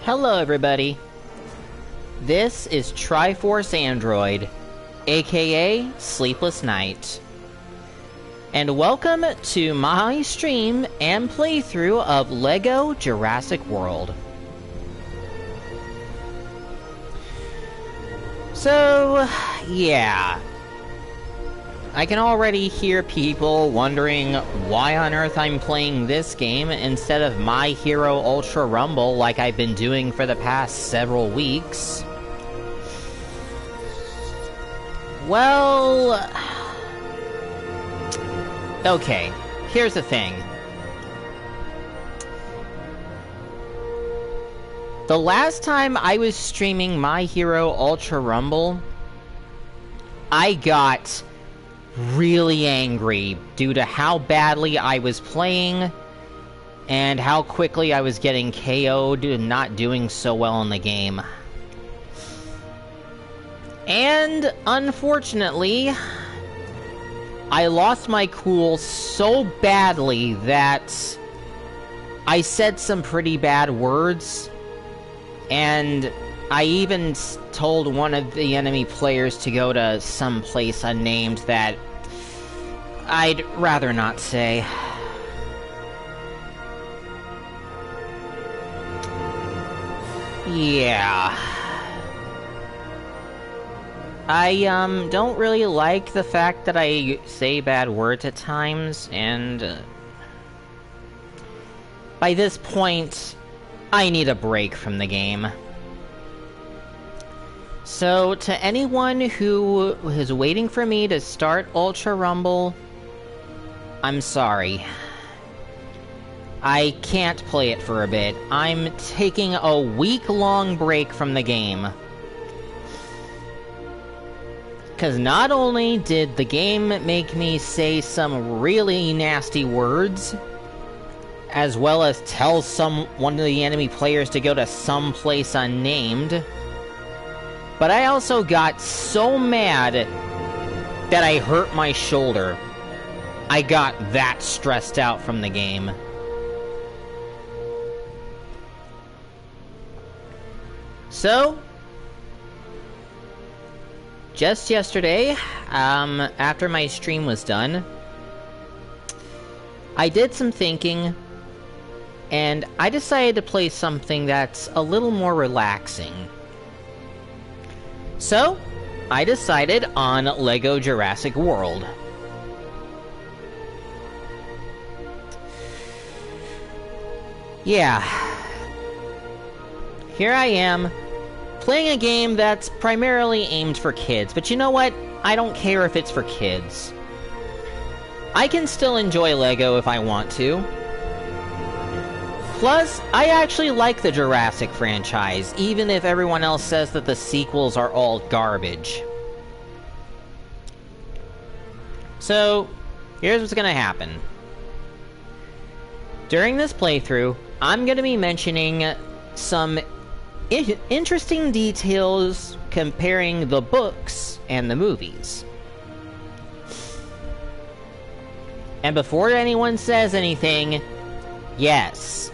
Hello everybody, this is Triforce Android, aka Sleepless Night, and welcome to my stream and playthrough of LEGO Jurassic World. So, yeah, I can already hear people wondering why on earth I'm playing this game instead of My Hero Ultra Rumble like I've been doing for the past several weeks. Well... okay, here's the thing. The last time I was streaming My Hero Ultra Rumble, I got really angry due to how badly I was playing and how quickly I was getting KO'd and not doing so well in the game. And unfortunately, I lost my cool so badly that I said some pretty bad words, and I even told one of the enemy players to go to some place unnamed that I'd rather not say. Yeah. I, don't really like the fact that I say bad words at times, and by this point, I need a break from the game. So, to anyone who is waiting for me to start Ultra Rumble, I'm sorry. I can't play it for a bit. I'm taking a week-long break from the game. Because not only did the game make me say some really nasty words, as well as tell one of the enemy players to go to some place unnamed, but I also got so mad that I hurt my shoulder. I got that stressed out from the game. So, just yesterday, after my stream was done, I did some thinking, and I decided to play something that's a little more relaxing. So, I decided on LEGO Jurassic World. Yeah. Here I am, playing a game that's primarily aimed for kids, but you know what? I don't care if it's for kids. I can still enjoy LEGO if I want to. Plus, I actually like the Jurassic franchise, even if everyone else says that the sequels are all garbage. So, here's what's gonna happen. During this playthrough, I'm gonna be mentioning some interesting details comparing the books and the movies. And before anyone says anything, yes,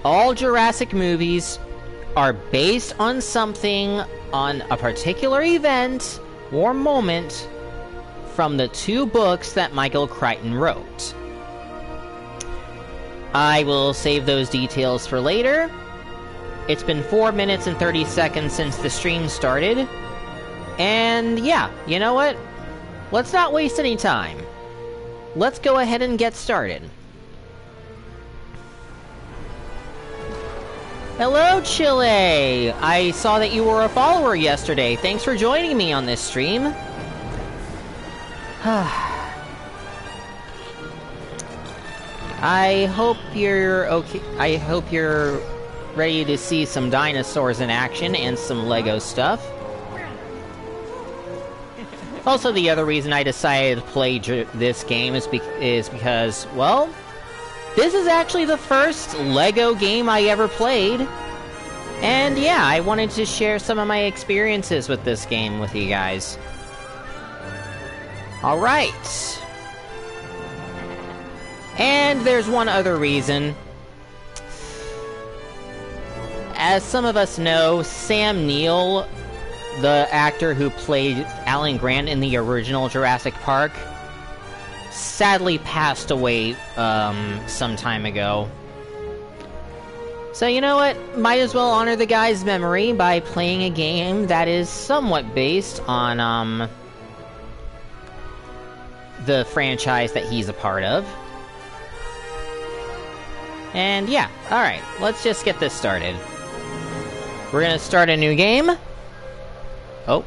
all Jurassic movies are based on something, on a particular event or moment from the two books that Michael Crichton wrote. I will save those details for later. It's been 4 minutes and 30 seconds since the stream started. And yeah, you know what? Let's not waste any time. Let's go ahead and get started. Hello, Chile! I saw that you were a follower yesterday. Thanks for joining me on this stream. I hope you're okay. I hope you're ready to see some dinosaurs in action and some LEGO stuff. Also, the other reason I decided to play this game is because, well, this is actually the first LEGO game I ever played. And yeah, I wanted to share some of my experiences with this game with you guys. Alright. And there's one other reason. As some of us know, Sam Neill, the actor who played Alan Grant in the original Jurassic Park, sadly passed away, some time ago. So you know what? Might as well honor the guy's memory by playing a game that is somewhat based on, the franchise that he's a part of. And yeah, alright, let's just get this started. We're gonna start a new game. Oh.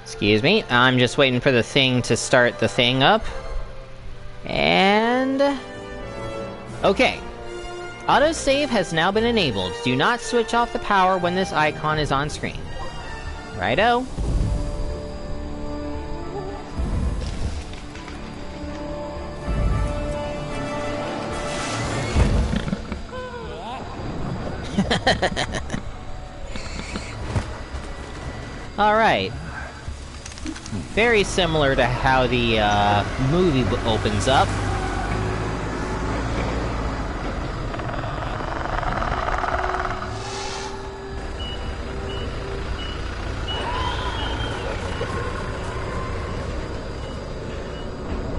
Excuse me, I'm just waiting for the thing to start the thing up. And... okay. Autosave has now been enabled. Do not switch off the power when this icon is on screen. Righto. Alright. Very similar to how the, movie opens up.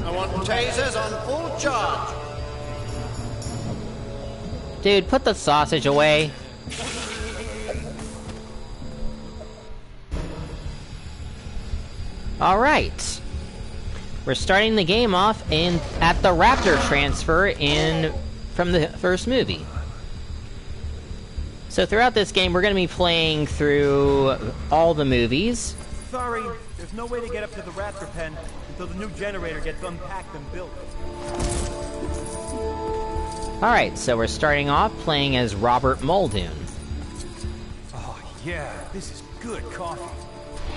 I want tasers on full charge. Dude, put the sausage away. Alright. We're starting the game off at the Raptor transfer from the first movie. So throughout this game, we're gonna be playing through all the movies. Sorry, there's no way to get up to the Raptor pen until the new generator gets unpacked and built. Alright, so we're starting off playing as Robert Muldoon. Oh yeah, this is good coffee.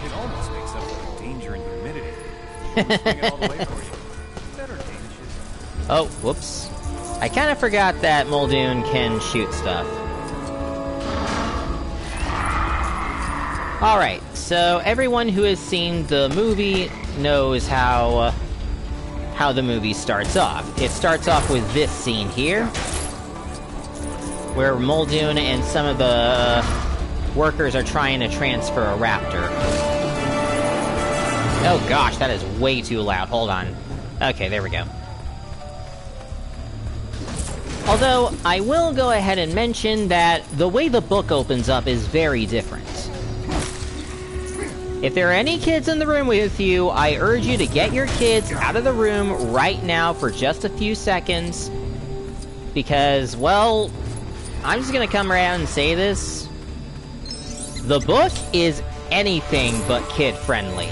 It almost makes up for the danger and humidity. Bring it all the way for you. Better dangerous. Oh, whoops. I kind of forgot that Muldoon can shoot stuff. Alright, so everyone who has seen the movie knows how the movie starts off. It starts off with this scene here, where Muldoon and some of the workers are trying to transfer a raptor. Oh gosh, that is way too loud. Hold on. Okay, there we go. Although, I will go ahead and mention that the way the book opens up is very different. If there are any kids in the room with you, I urge you to get your kids out of the room right now for just a few seconds. Because, well, I'm just gonna come around and say this. The book is anything but kid-friendly.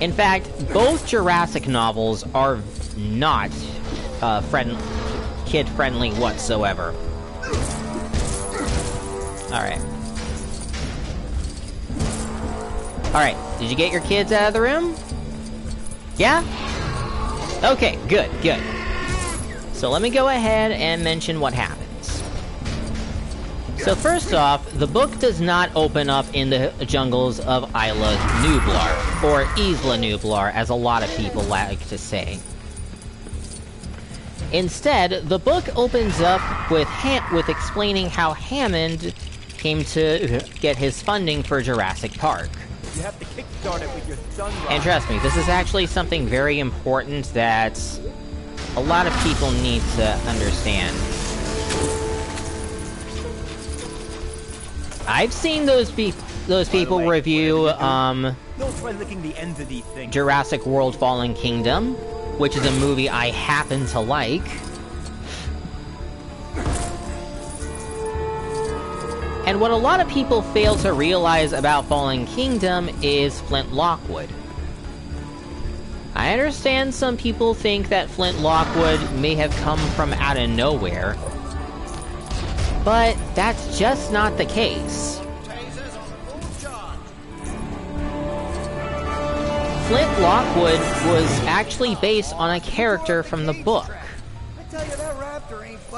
In fact, both Jurassic novels are not kid-friendly whatsoever. Alright. Alright, did you get your kids out of the room? Yeah? Okay, good, good. So let me go ahead and mention what happens. So first off, the book does not open up in the jungles of Isla Nublar, or Isla Nublar, as a lot of people like to say. Instead, the book opens up with explaining how Hammond came to get his funding for Jurassic Park. You have to kickstart it with your sunrise. And trust me, this is actually something very important that a lot of people need to understand. I've seen those people review, don't try licking the ends of these things. Jurassic World Fallen Kingdom, which is a movie I happen to like. And what a lot of people fail to realize about Fallen Kingdom is Flint Lockwood. I understand some people think that Flint Lockwood may have come from out of nowhere, but that's just not the case. Flint Lockwood was actually based on a character from the book.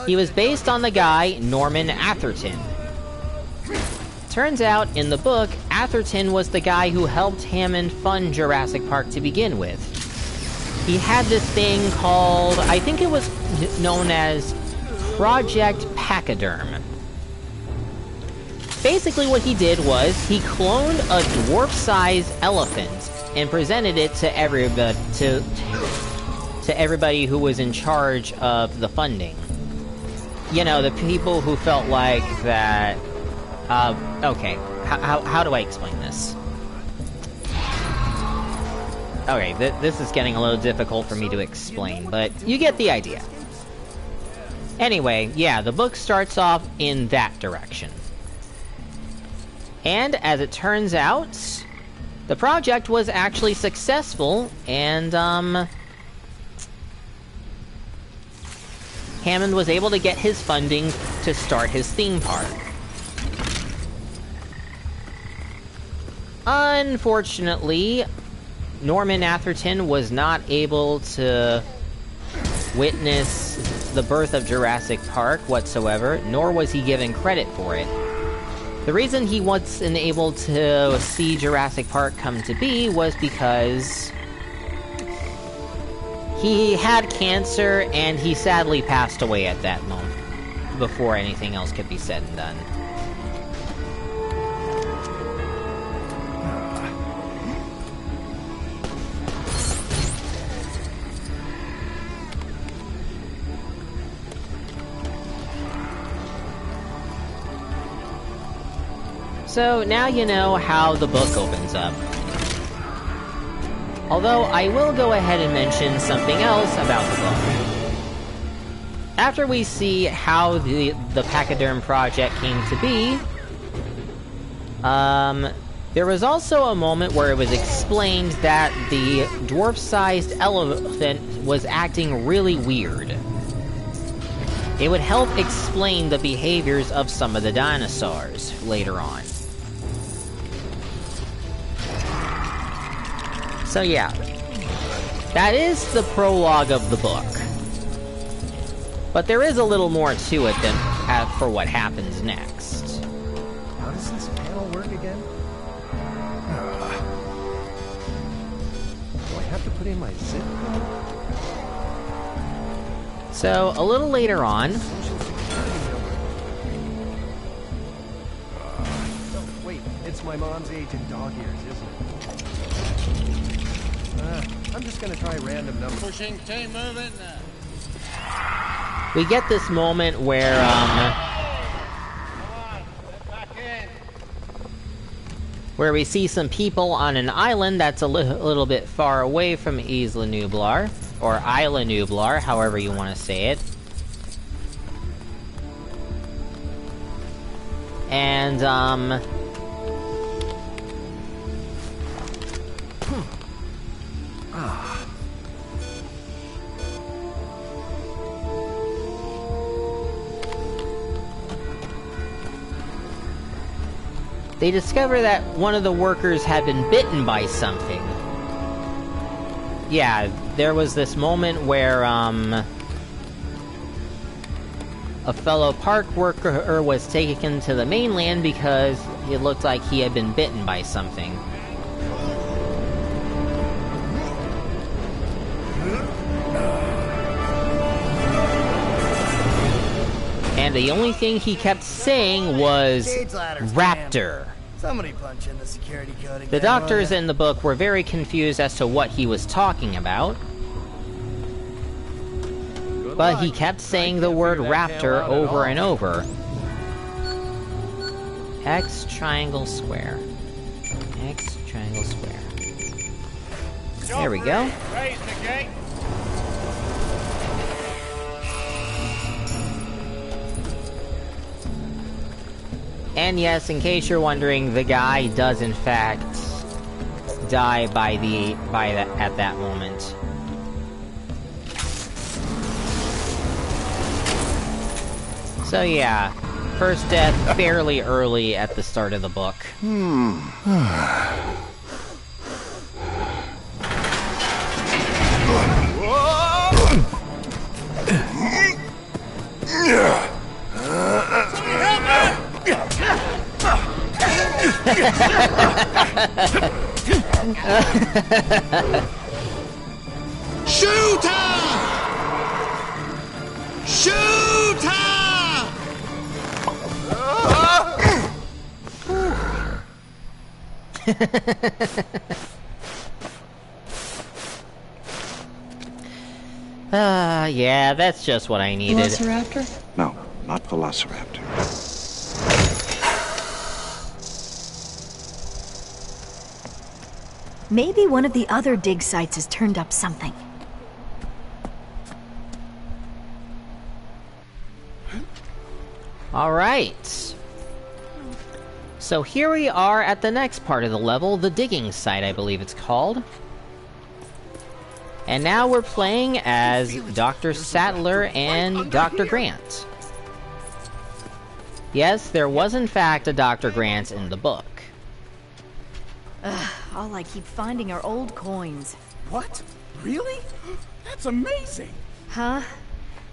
He was based on the guy Norman Atherton. Turns out, in the book, Atherton was the guy who helped Hammond fund Jurassic Park to begin with. he had this thing called, I think it was known as Project Pachyderm. Basically what he did was, he cloned a dwarf-sized elephant and presented it to everybody, to everybody who was in charge of the funding. You know, the people who felt like that... okay, how do I explain this? Okay, this is getting a little difficult for me to explain, but you get the idea. Anyway, yeah, the book starts off in that direction. And, as it turns out, the project was actually successful, and, Hammond was able to get his funding to start his theme park. Unfortunately, Norman Atherton was not able to witness the birth of Jurassic Park whatsoever, nor was he given credit for it. The reason he wasn't able to see Jurassic Park come to be was because he had cancer and he sadly passed away at that moment, before anything else could be said and done. So, now you know how the book opens up. Although, I will go ahead and mention something else about the book. After we see how the Pachyderm project came to be, there was also a moment where it was explained that the dwarf-sized elephant was acting really weird. It would help explain the behaviors of some of the dinosaurs later on. So yeah, that is the prologue of the book. But there is a little more to it than for what happens next. How does this panel work again? Do I have to put in my zip code? So, a little later on... Oh, wait, it's my mom's agent dog ears, isn't it? I'm just gonna try random numbers. Pushing T, moving. We get this moment where, where we see some people on an island that's a little bit far away from Isla Nublar, or Isla Nublar, however you want to say it. And, they discover that one of the workers had been bitten by something. Yeah, there was this moment where, a fellow park worker was taken to the mainland because it looked like he had been bitten by something. And the only thing he kept saying was, Raptor. Somebody punch in the security code again. The doctors in the book were very confused as to what he was talking about. But he kept saying the word raptor over and over. X triangle square. X triangle square. There we go. Raise the gate. And yes, in case you're wondering, the guy does in fact die at that moment. So yeah, first death fairly early at the start of the book. Yeah, that's just what I needed. Velociraptor? No, not Velociraptor. Maybe one of the other dig sites has turned up something. Alright. So here we are at the next part of the level, the digging site, I believe it's called. And now we're playing as Dr. Sattler and Dr. Grant. Yes, there was in fact a Dr. Grant in the book. All I keep finding are old coins. What? Really? That's amazing! Huh?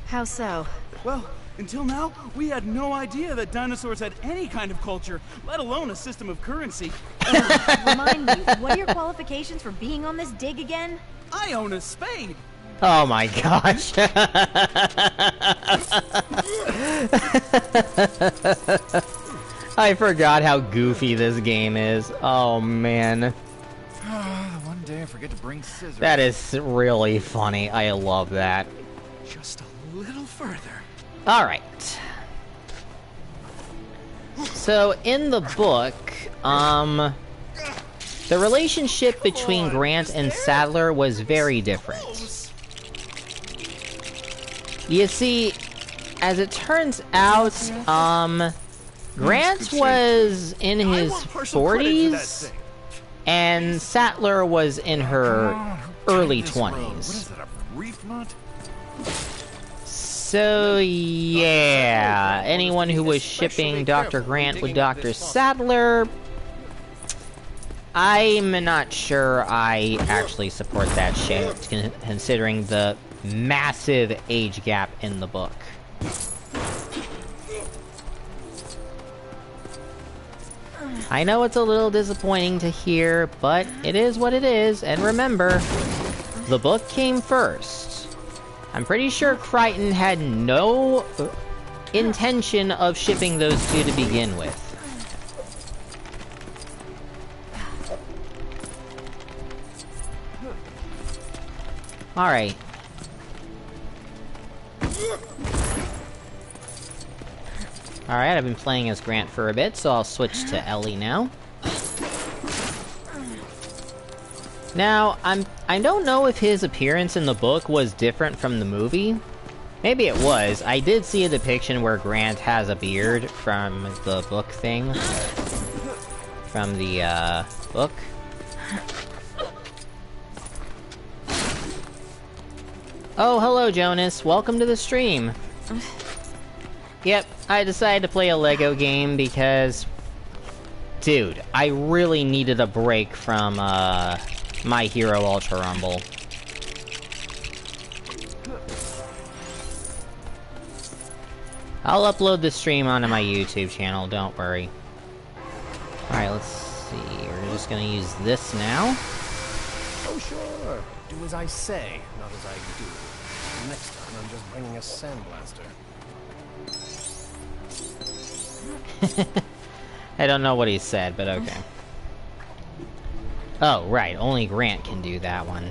How so? Well, until now, we had no idea that dinosaurs had any kind of culture, let alone a system of currency. Remind me, what are your qualifications for being on this dig again? I own a spade! Oh my gosh. I forgot how goofy this game is. Oh man. One day I forget to bring scissors. That is really funny. I love that. Just a little further. Alright. So, in the book, the relationship between Grant and Sattler was very different. You see, as it turns out, Grant was in his 40s, and Sattler was in her early 20s. What is that, a reef nut? So, yeah, anyone who was shipping Dr. Grant with Dr. Sattler, I'm not sure I actually support that ship, considering the massive age gap in the book. I know it's a little disappointing to hear, but it is what it is, and remember, the book came first. I'm pretty sure Crichton had no intention of shipping those two to begin with. Alright. Alright, I've been playing as Grant for a bit, so I'll switch to Ellie now. Now, I don't know if his appearance in the book was different from the movie. Maybe it was. I did see a depiction where Grant has a beard from the book thing. From the, book. Oh, hello, Jonas. Welcome to the stream. Yep, I decided to play a Lego game because... Dude, I really needed a break from, My Hero Ultra Rumble. I'll upload the stream onto my YouTube channel, don't worry. Alright, let's see. We're just gonna use this now. Oh, sure. Do as I say, not as I do. Next time, I'm just bringing a sandblaster. I don't know what he said, but okay. Oh, right. Only Grant can do that one.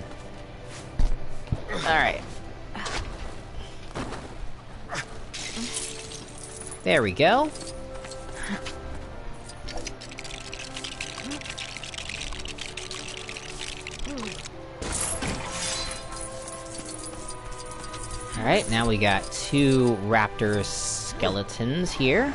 Alright. There we go. Alright, now we got two raptor skeletons here.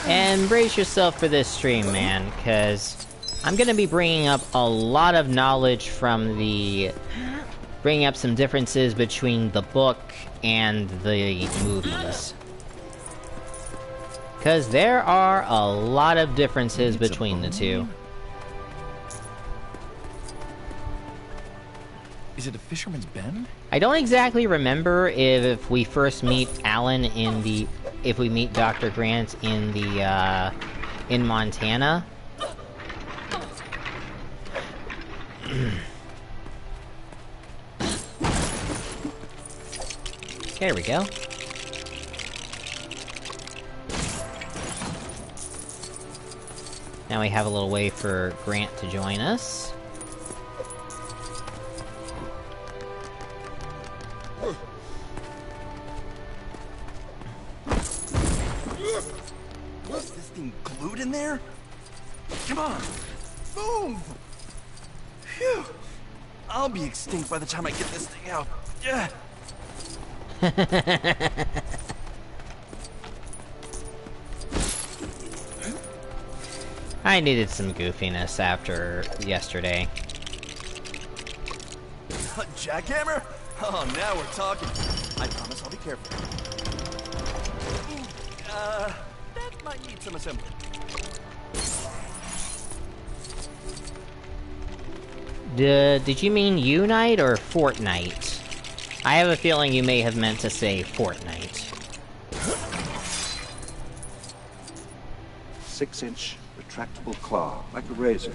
And brace yourself for this stream, man, because I'm gonna be bringing up a lot of knowledge from the... bringing up some differences between the book and the movies. Because there are a lot of differences between the two. Is it a fisherman's bend? I don't exactly remember if we first meet Alan in the... if we meet Dr. Grant in the, in Montana. There we go. Now we have a little way for Grant to join us. Was this thing glued in there? Come on! Boom! Phew! I'll be extinct by the time I get this thing out. Yeah. I needed some goofiness after yesterday. A jackhammer? Oh, now we're talking. I promise I'll be careful. That might need some assembly. Did you mean Unite or Fortnite? I have a feeling you may have meant to say Fortnite. 6-inch retractable claw, like a razor,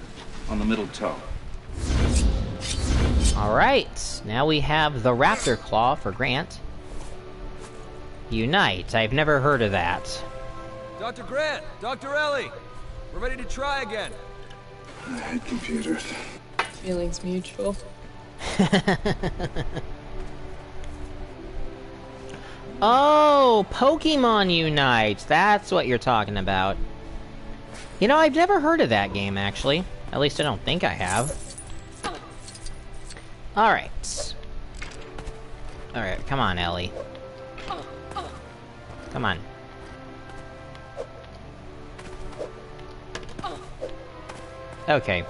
on the middle toe. Alright, now we have the Raptor Claw for Grant. Unite, I've never heard of that. Dr. Grant, Dr. Ellie, we're ready to try again. I hate computers. Feelings mutual. Oh, Pokemon Unite! That's what you're talking about. You know, I've never heard of that game, actually. At least I don't think I have. Alright. Alright, come on, Ellie. Come on. Okay.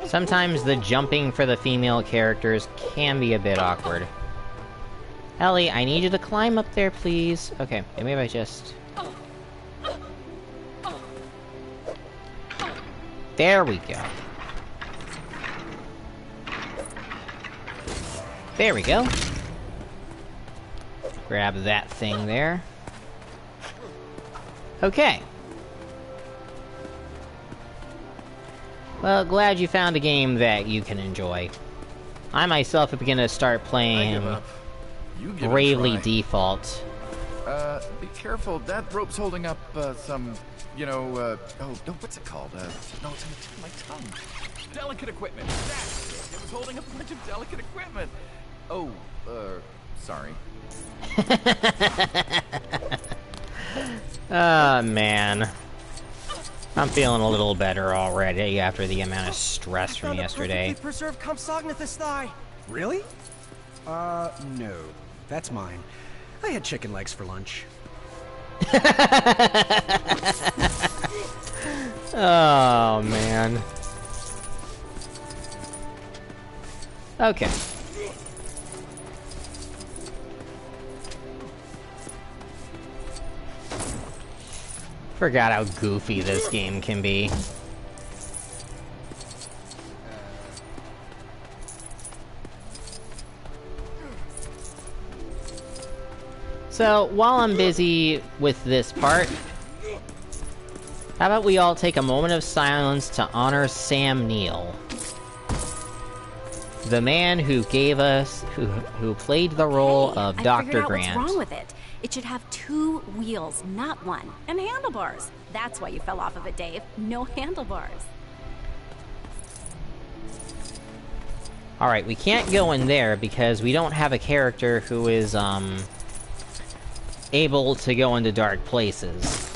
Sometimes the jumping for the female characters can be a bit awkward. Ellie, I need you to climb up there, please. Okay, maybe if I just... There we go. There we go. Grab that thing there. Okay. Well, glad you found a game that you can enjoy. I myself am gonna start playing Bravely Default. Be careful. That rope's holding up, some, you know, oh, no, what's it called? No, it's on the tip of my tongue. Delicate equipment. That's it. It was holding up a bunch of delicate equipment. Oh, sorry. Man. I'm feeling a little better already after the amount of stress from yesterday. Preserved Compsognathus thigh. Really? No. That's mine. I had chicken legs for lunch. Oh, man. Okay. Forgot how goofy this game can be. So, while I'm busy with this part, how about we all take a moment of silence to honor Sam Neill? The man who gave us, who played the role of Dr. Grant. What's wrong with it? It should have 2 wheels, not 1, and handlebars. That's why you fell off of it, Dave. No handlebars. Alright, we can't go in there because we don't have a character who is, able to go into dark places.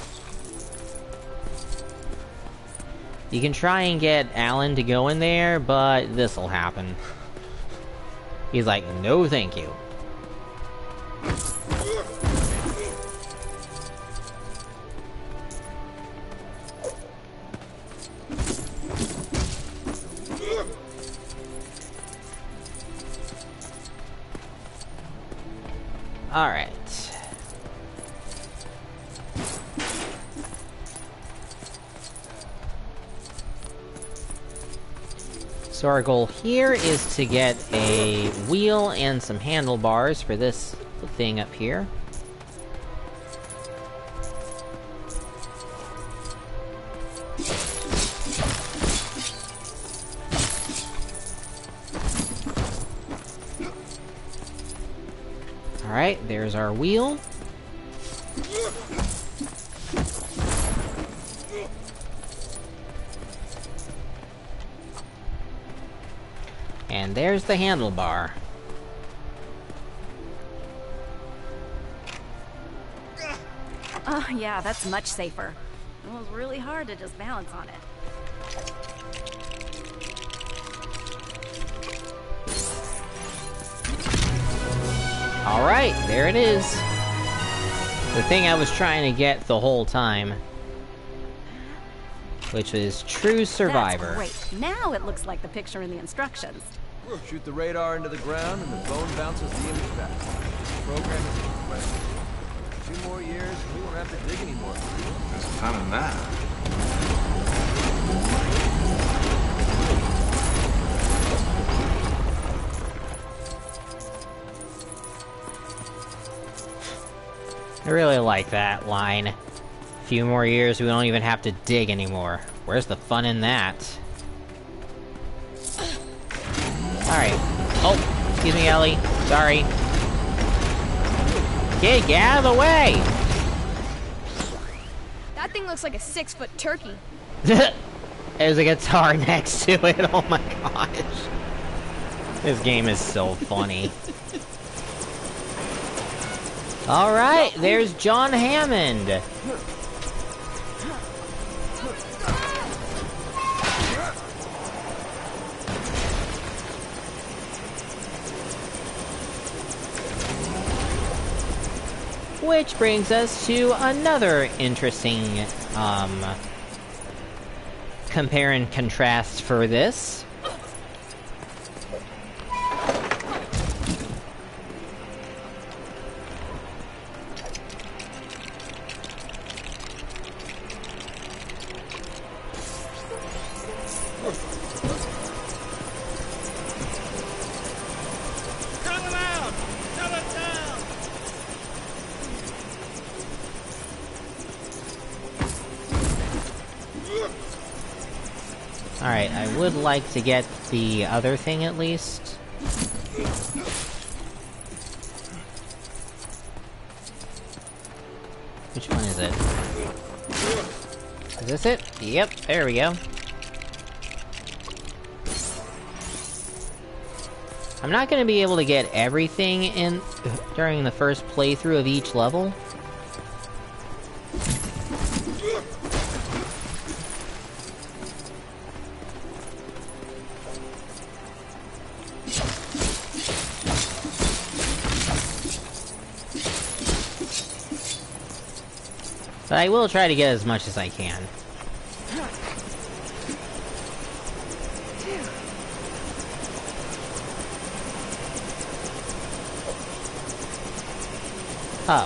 You can try and get Alan to go in there, but this'll happen. He's like, no thank you. Alright. So our goal here is to get a wheel and some handlebars for this thing up here. Alright, there's our wheel. And there's the handlebar. Oh, yeah, that's much safer. It was really hard to just balance on it. Alright, there it is. The thing I was trying to get the whole time. Which is True Survivor. That's great. Now it looks like the picture in the instructions. Shoot the radar into the ground and the bone bounces the image back. The program is incredible. 2 more years and we won't have to dig anymore. There's fun in that. I really like that line. Few more years, we don't even have to dig anymore. Where's the fun in that? Alright. Oh, excuse me, Ellie. Sorry. Kid, get out of the way! That thing looks like a 6-foot turkey. There's a guitar next to it, oh my gosh. This game is so funny. Alright, there's John Hammond. Which brings us to another interesting, compare and contrast for this. Alright, I would like to get the other thing at least. Which one is it? Is this it? Yep, there we go. I'm not gonna be able to get everything in during the first playthrough of each level. But I will try to get as much as I can. Oh.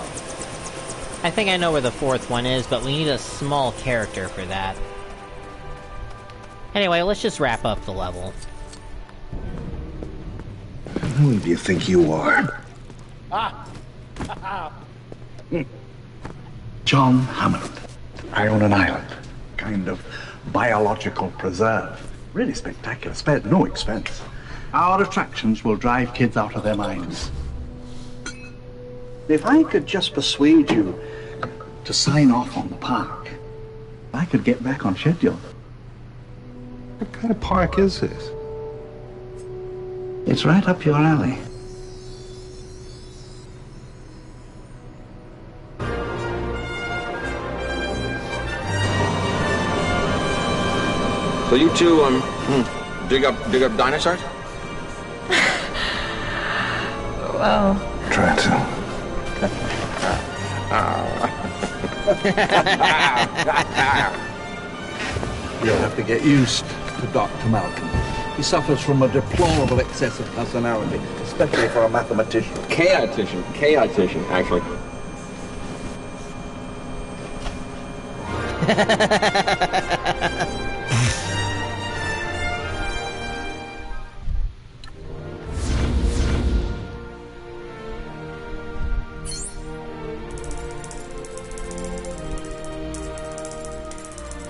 I think I know where the fourth one is, but we need a small character for that. Anyway, let's just wrap up the level. Who do you think you are? John Hammond. I own an island. Kind of biological preserve. Really spectacular. Spared no expense. Our attractions will drive kids out of their minds. If I could just persuade you to sign off on the park, I could get back on schedule. What kind of park is this? It's right up your alley. So you two, dig up dinosaurs? Well, Try to. You'll have to get used to Dr. Malcolm. He suffers from a deplorable excess of personality, especially for a mathematician. Chaotician, actually.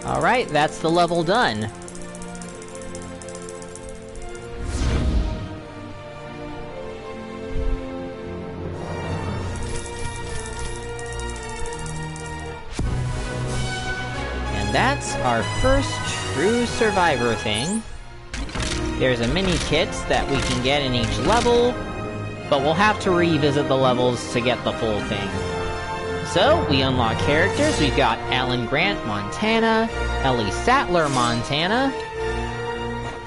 Alright, that's the level done. that's our first true survivor thing. There's a mini kit that we can get in each level, but we'll have to revisit the levels to get the full thing. So, we unlock characters. We've got Alan Grant, Montana, Ellie Sattler, Montana,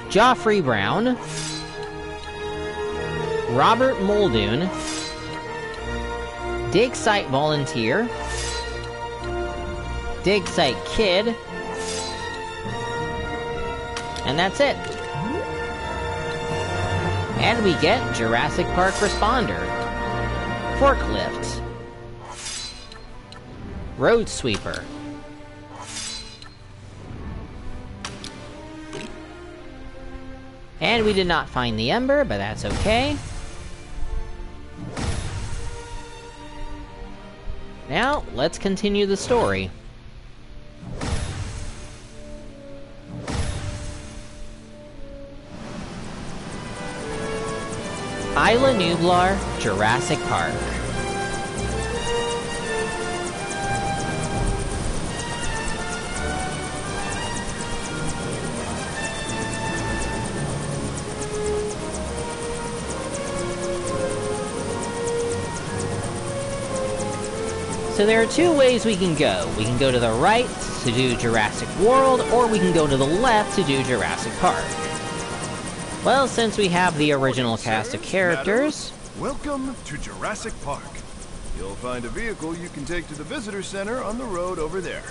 Joffrey Brown, Robert Muldoon, Dig Site Volunteer, Dig Site Kid, and that's it. And we get Jurassic Park Responder, Forklift, Road Sweeper, and we did not find the Ember, but that's okay. Now, let's continue the story. Isla Nublar, Jurassic Park. So there are two ways we can go. We can go to the right to do Jurassic World, or we can go to the left to do Jurassic Park. Well, since we have the original cast of characters... Welcome to Jurassic Park. You'll find a vehicle you can take to the visitor center on the road over there.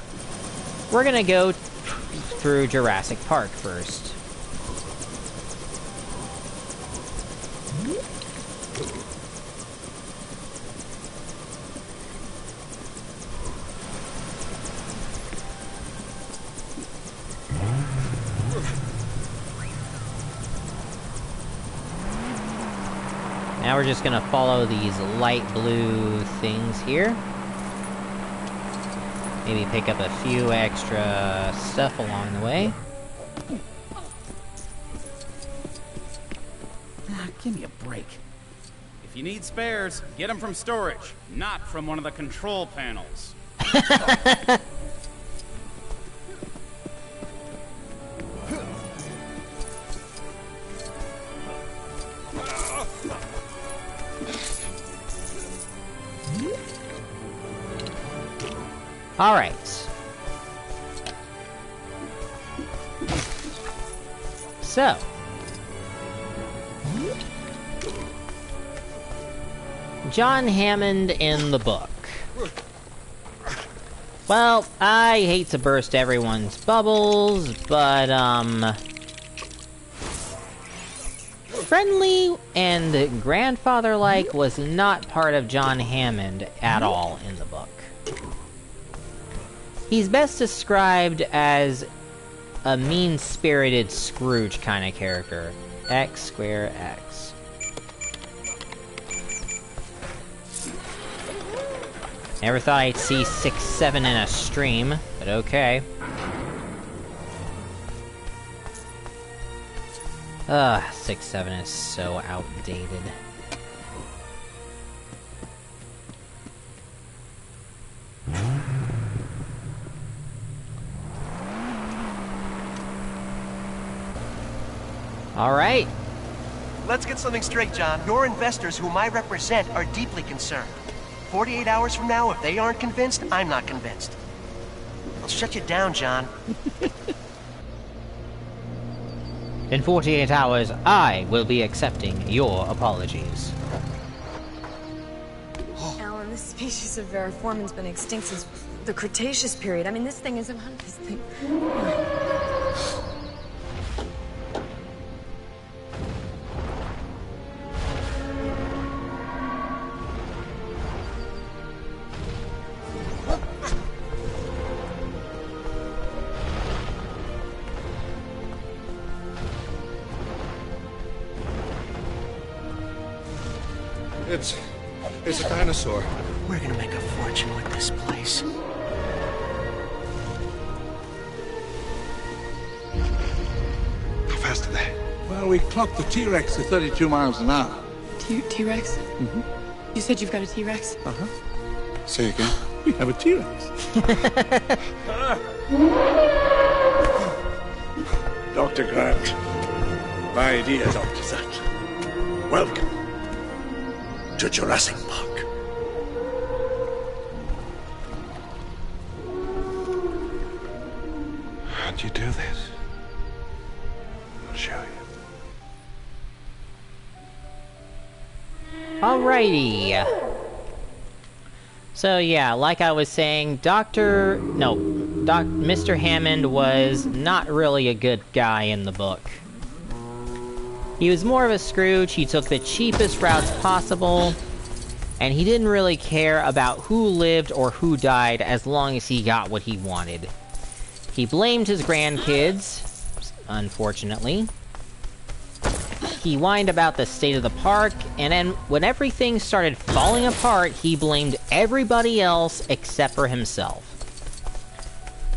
We're gonna go through Jurassic Park first. Now we're just gonna follow these light blue things here. Maybe pick up a few extra stuff along the way. Give me a break. If you need spares, get them from storage, not from one of the control panels. Alright. So. John Hammond in the book. Well, I hate to burst everyone's bubbles, but, friendly and grandfather-like was not part of John Hammond at all in the book. He's best described as a mean-spirited Scrooge kind of character. X square X. Never thought I'd see 6-7 in a stream, but okay. Ugh, 6-7 is so outdated. Alright. Let's get something straight, John. Your investors, whom I represent, are deeply concerned. 48 hours from now, if they aren't convinced, I'm not convinced. I'll shut you down, John. In 48 hours, I will be accepting your apologies. Alan, this species of Variformin's been extinct since the Cretaceous period. I mean, this thing isn't one this thing. It's a dinosaur. We're gonna make a fortune with this place. How fast are they? Well, we clocked the T-Rex at 32 miles an hour. T-Rex? Mm-hmm. You said you've got a T-Rex? Uh-huh. Say again? We have a T-Rex. Dr. Grant. My dear Dr. Sattler. Welcome to Jurassic Park. How'd you do this? I'll show you. Alrighty. So yeah, like I was saying, Mr. Hammond was not really a good guy in the book. He was more of a Scrooge, he took the cheapest routes possible, and he didn't really care about who lived or who died as long as he got what he wanted. He blamed his grandkids, unfortunately. He whined about the state of the park, and then when everything started falling apart, he blamed everybody else except for himself.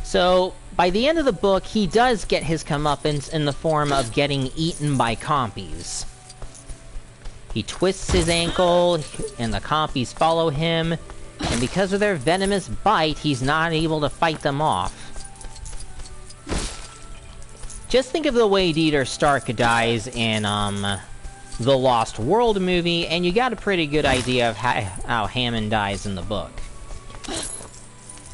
So, by the end of the book, he does get his comeuppance in the form of getting eaten by compies. He twists his ankle, and the compies follow him, and because of their venomous bite, he's not able to fight them off. Just think of the way Dieter Stark dies in, the Lost World movie, and you got a pretty good idea of how Hammond dies in the book.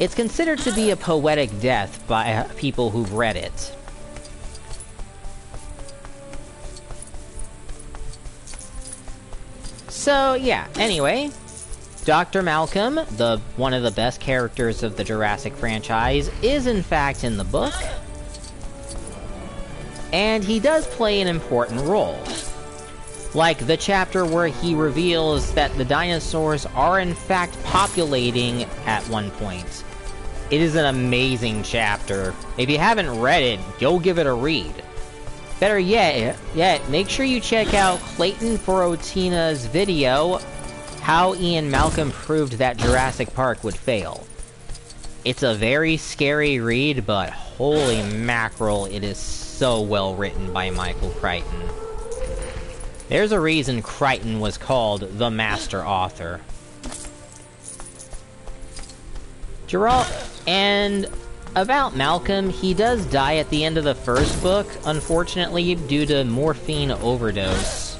It's considered to be a poetic death by people who've read it. So, yeah, anyway, Dr. Malcolm, one of the best characters of the Jurassic franchise, is in fact in the book. And he does play an important role. Like the chapter where he reveals that the dinosaurs are in fact populating at one point. It is an amazing chapter. If you haven't read it, go give it a read. Better yet, make sure you check out Clayton Forotina's video, How Ian Malcolm Proved That Jurassic Park Would Fail. It's a very scary read, but holy mackerel, it is so well written by Michael Crichton. There's a reason Crichton was called the master author. And about Malcolm, he does die at the end of the first book, unfortunately, due to morphine overdose.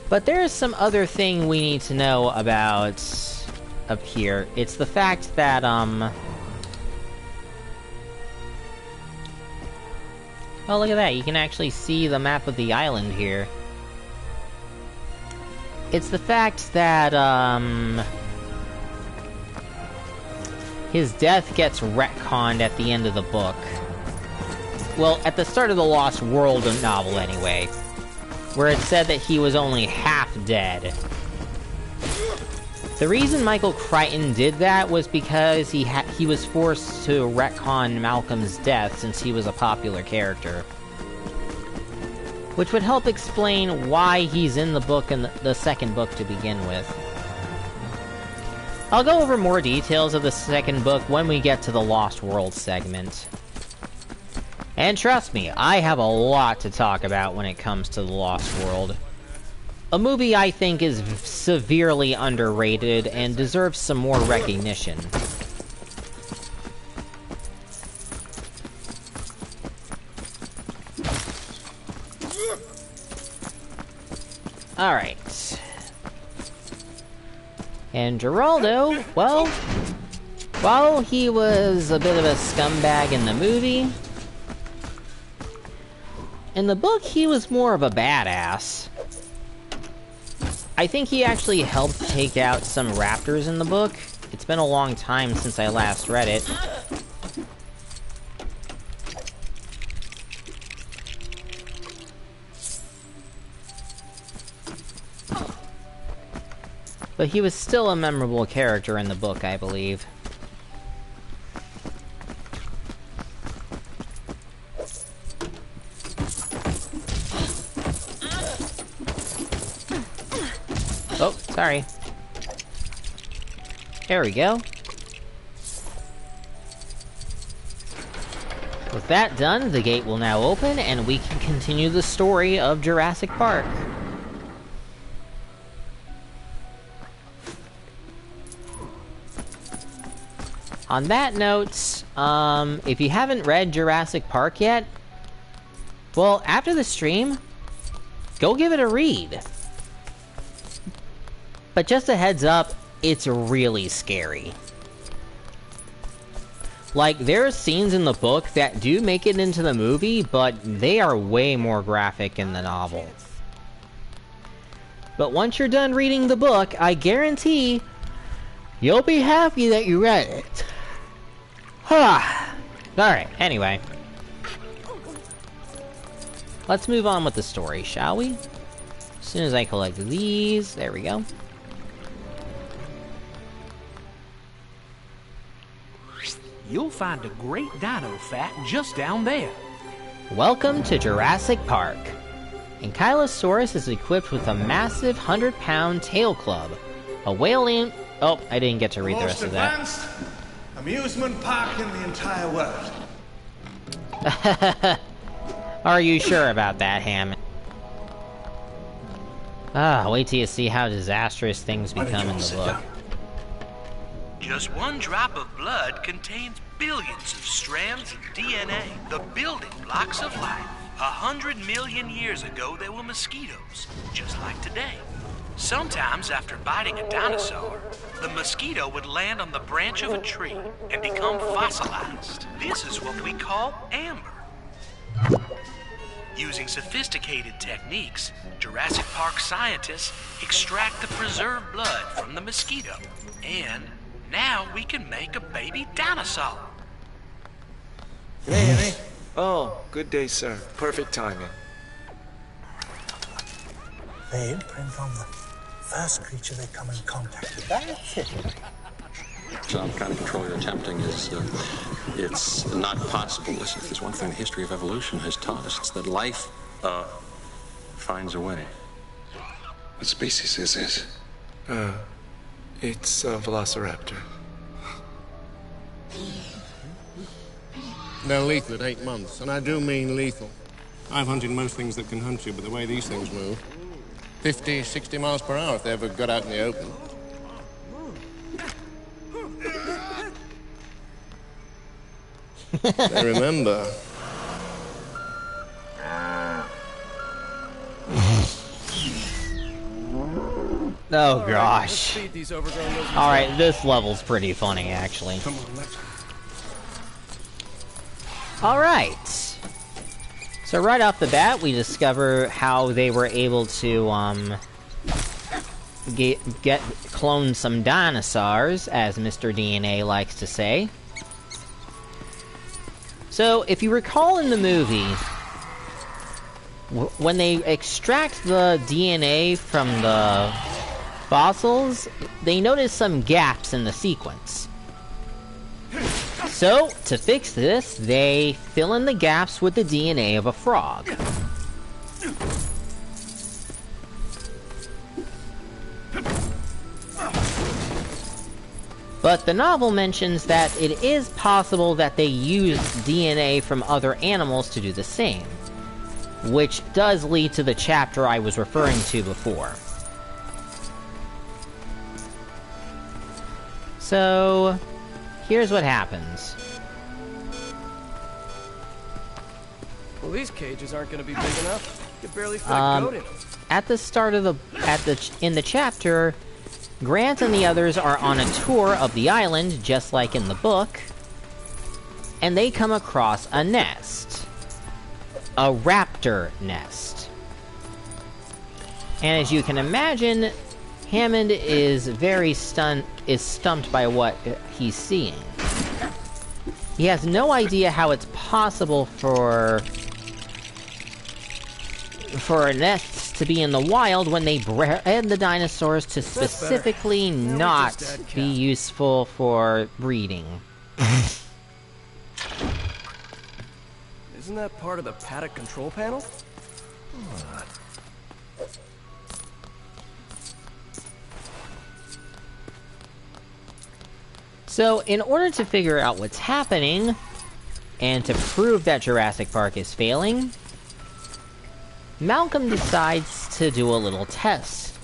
But there is some other thing we need to know about up here. It's the fact that, oh, look at that, you can actually see the map of the island here. It's the fact that, his death gets retconned at the end of the book. Well, at the start of the Lost World novel, anyway. Where it said that he was only half dead. The reason Michael Crichton did that was because he was forced to retcon Malcolm's death since he was a popular character. Which would help explain why he's in the book in the second book to begin with. I'll go over more details of the second book when we get to the Lost World segment. And trust me, I have a lot to talk about when it comes to the Lost World. A movie I think is severely underrated and deserves some more recognition. Alright. And Geraldo, well, while he was a bit of a scumbag in the movie, in the book he was more of a badass. I think he actually helped take out some raptors in the book. It's been a long time since I last read it. But he was still a memorable character in the book, I believe. Oh, sorry. There we go. With that done, the gate will now open, and we can continue the story of Jurassic Park. On that note, if you haven't read Jurassic Park yet, well, after the stream, go give it a read. But just a heads up, it's really scary. Like, there are scenes in the book that do make it into the movie, but they are way more graphic in the novel. But once you're done reading the book, I guarantee you'll be happy that you read it. Alright, anyway. Let's move on with the story, shall we? As soon as I collect these, there we go. You'll find a great dino fact just down there. Welcome to Jurassic Park. Ankylosaurus is equipped with a massive 100-pound tail club. A whaling... Oh, I didn't get to read the rest of that. Most advanced amusement park in the entire world. Are you sure about that, Hammond? Wait till you see how disastrous things become in the book. Just one drop of blood contains billions of strands of DNA, the building blocks of life. 100 million years ago, there were mosquitoes, just like today. Sometimes, after biting a dinosaur, the mosquito would land on the branch of a tree and become fossilized. This is what we call amber. Using sophisticated techniques, Jurassic Park scientists extract the preserved blood from the mosquito, and now we can make a baby dinosaur. Hey, Henry. Oh, good day, sir. Perfect timing. They imprint on the first creature they come in contact with. That's it. Some kind of control you're attempting is, it's not possible. Listen, if there's one thing the history of evolution has taught us, it's that life, finds a way. What species is this? It's a velociraptor. They're lethal at 8 months, and I do mean lethal. I've hunted most things that can hunt you, but the way these things move, 50, 60 miles per hour if they ever got out in the open. They remember. Oh gosh. Alright, this level's pretty funny, actually. Alright. So right off the bat, we discover how they were able to, clone some dinosaurs, as Mr. DNA likes to say. So, if you recall in the movie, when they extract the DNA from the fossils, they notice some gaps in the sequence. So, to fix this, they fill in the gaps with the DNA of a frog. But the novel mentions that it is possible that they used DNA from other animals to do the same, which does lead to the chapter I was referring to before. So, here's what happens. Well, these cages aren't going to be big enough. You can barely fit a goat in them. At the start of in the chapter, Grant and the others are on a tour of the island, just like in the book, and they come across a nest. A raptor nest. And as you can imagine, Hammond is very stumped by what he's seeing. He has no idea how it's possible for a nest to be in the wild when they bred the dinosaurs to specifically not be useful for breeding. Isn't that part of the paddock control panel? So, in order to figure out what's happening, and to prove that Jurassic Park is failing, Malcolm decides to do a little test.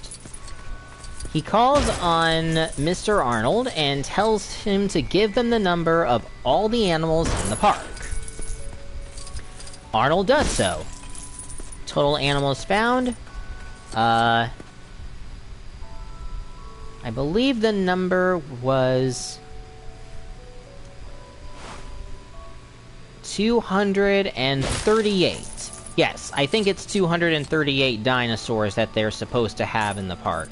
He calls on Mr. Arnold and tells him to give them the number of all the animals in the park. Arnold does so. Total animals found. I believe the number was 238. Yes, I think it's 238 dinosaurs that they're supposed to have in the park.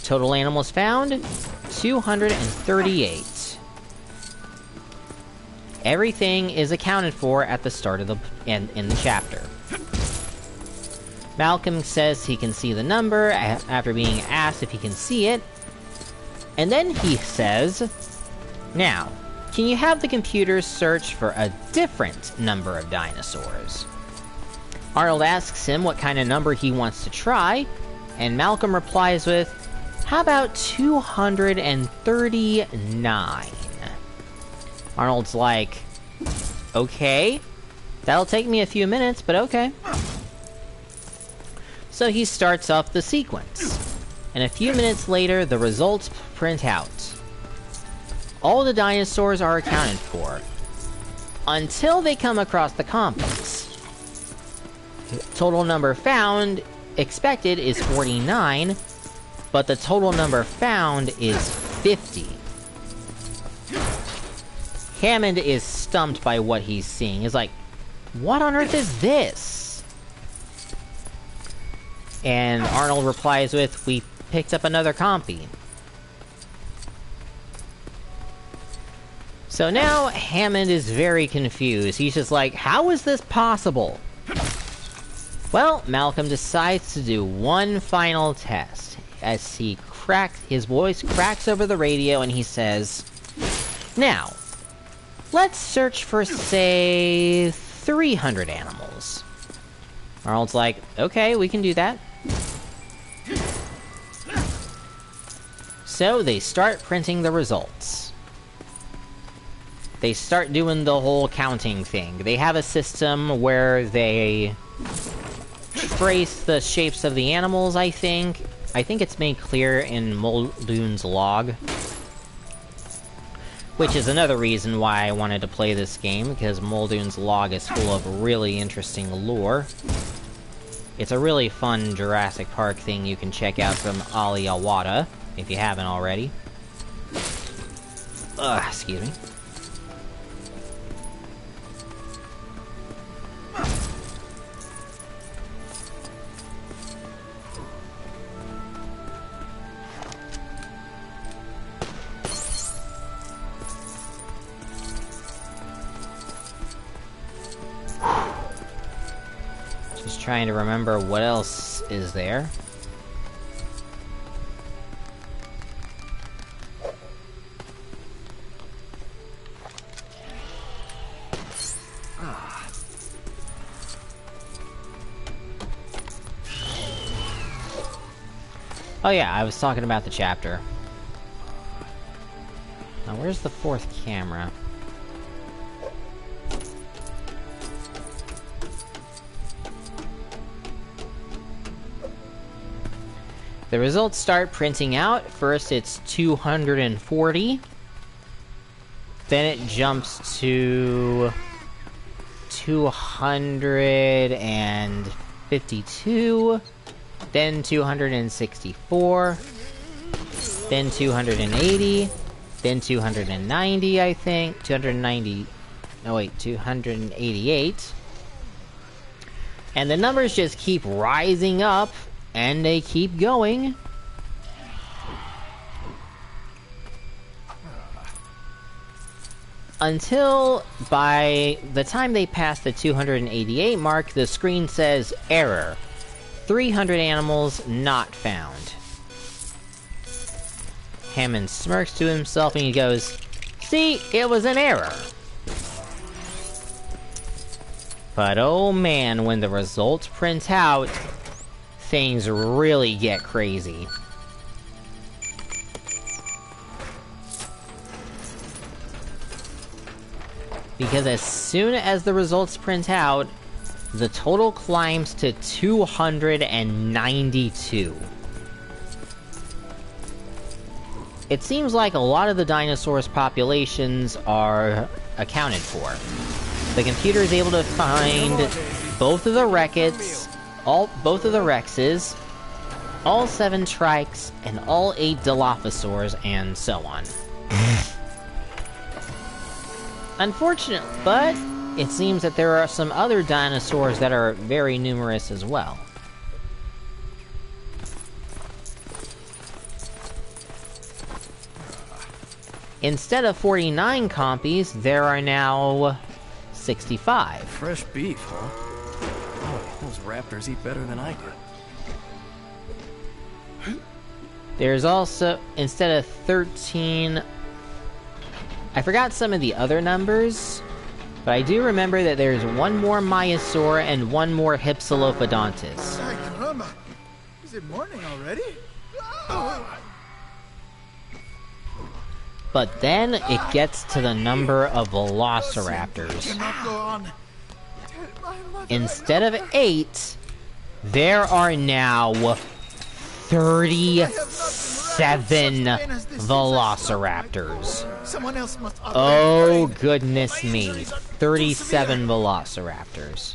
Total animals found, 238. Everything is accounted for at the start of the in the chapter. Malcolm says he can see the number after being asked if he can see it. And then he says, "Now, can you have the computer search for a different number of dinosaurs?" Arnold asks him what kind of number he wants to try, and Malcolm replies with, "How about 239? Arnold's like, "Okay, that'll take me a few minutes, but okay." So he starts off the sequence, and a few minutes later, the results print out. All the dinosaurs are accounted for, until they come across the compass. The total number found expected is 49, but the total number found is 50. Hammond is stumped by what he's seeing. He's like, "What on earth is this?" And Arnold replies with, "We picked up another compy." So now Hammond is very confused. He's just like, "How is this possible?" Well, Malcolm decides to do one final test as his voice cracks over the radio and he says, "Now, let's search for, say, 300 animals." Arnold's like, "Okay, we can do that." So they start printing the results. They start doing the whole counting thing. They have a system where they trace the shapes of the animals, I think. I think it's made clear in Muldoon's log. Which is another reason why I wanted to play this game, because Muldoon's log is full of really interesting lore. It's a really fun Jurassic Park thing you can check out from Ali Awada, if you haven't already. Excuse me. Just trying to remember what else is there. Oh yeah, I was talking about the chapter. Now where's the fourth camera? The results start printing out. First it's 240. Then it jumps to 252. Then 264. Then 280. Then 290, I think. 290. No, wait, 288. And the numbers just keep rising up. And they keep going. Until, by the time they pass the 288 mark, the screen says, "Error. 300 animals not found." Hammond smirks to himself and he goes, "See, it was an error." But oh man, when the results print out, things really get crazy. Because as soon as the results print out, the total climbs to 292. it seems like a lot of the dinosaurs' populations are accounted for. The computer is able to find both of the Wreckets, both of the Rexes, all 7 Trikes, and all 8 Dilophosaurs, and so on. Unfortunate, but it seems that there are some other dinosaurs that are very numerous as well. Instead of 49 compies, there are now 65. Fresh beef, huh? Boy, those raptors eat better than I do. There's also, instead of 13... I forgot some of the other numbers, but I do remember that there's 1 more Maiasaur and 1 more Hypsilophodontus. Ay, caramba. Is it morning already? Oh. But then it gets to the number of Velociraptors. Instead of 8, there are now 37 Velociraptors. Oh, goodness me. 37 Velociraptors.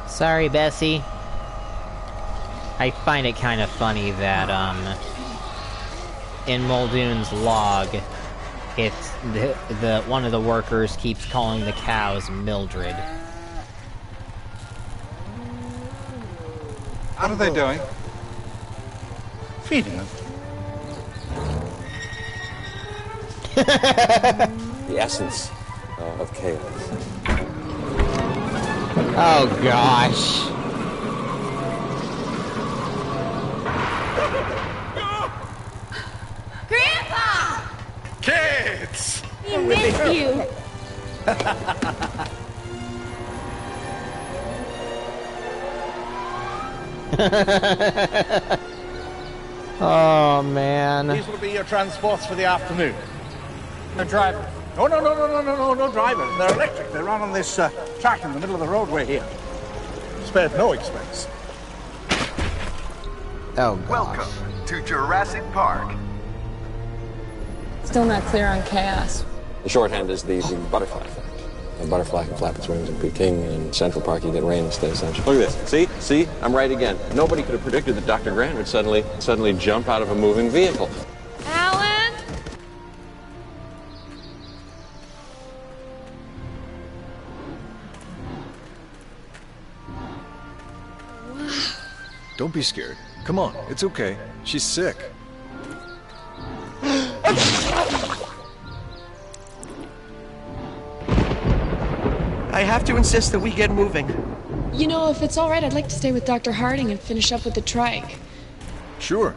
Sorry, Bessie. I find it kind of funny that, in Muldoon's log, it's one of the workers keeps calling the cows Mildred. What are they doing? Feeding them. The essence of chaos. Oh gosh. Grandpa! Kids! We miss you! Oh man. These will be your transports for the afternoon. No driver. No driver. They're electric. They run on this track in the middle of the roadway here. Spared no expense. Oh gosh. Welcome to Jurassic Park. Still not clear on chaos. The shorthand is the butterfly effect. A butterfly can flap its wings and be king, and in Central Park you get rain instead of sunshine. Look at this. See? I'm right again. Nobody could have predicted that Dr. Grant would suddenly jump out of a moving vehicle. Alan? Don't be scared. Come on, it's okay. She's sick. I have to insist that we get moving. You know, if it's all right, I'd like to stay with Dr. Harding and finish up with the trike. Sure.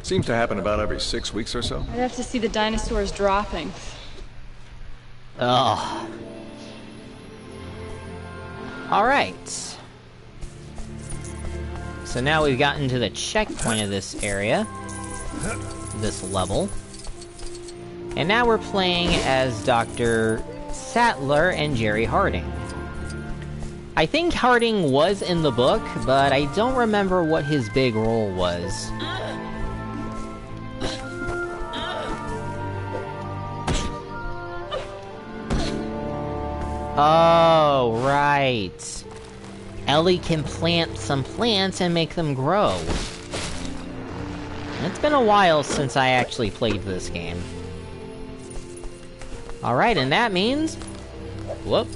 Seems to happen about every 6 weeks or so. I'd have to see the dinosaurs dropping. Ugh. Alright. So now we've gotten to the checkpoint of this area. This level. And now we're playing as Dr. Sattler and Jerry Harding. I think Harding was in the book, but I don't remember what his big role was. Oh, right. Ellie can plant some plants and make them grow. It's been a while since I actually played this game. Alright, and that means... Whoop.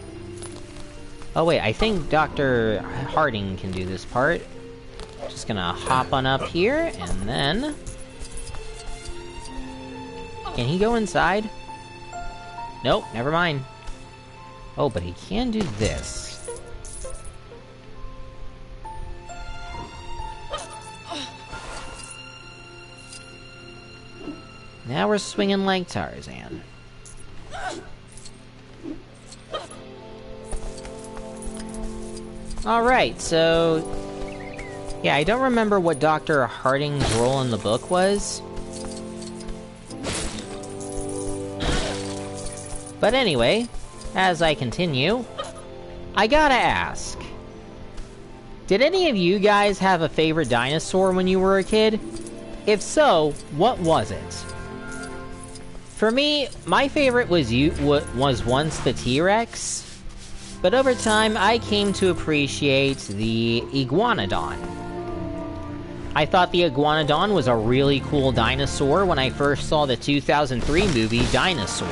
Oh wait, I think Dr. Harding can do this part. Just gonna hop on up here, and then... Can he go inside? Nope, never mind. Oh, but he can do this. Now we're swinging like Tarzan. Alright, so... Yeah, I don't remember what Dr. Harding's role in the book was. But anyway, as I continue, I gotta ask. Did any of you guys have a favorite dinosaur when you were a kid? If so, what was it? For me, my favorite was once the T-Rex, but over time I came to appreciate the Iguanodon. I thought the Iguanodon was a really cool dinosaur when I first saw the 2003 movie Dinosaur.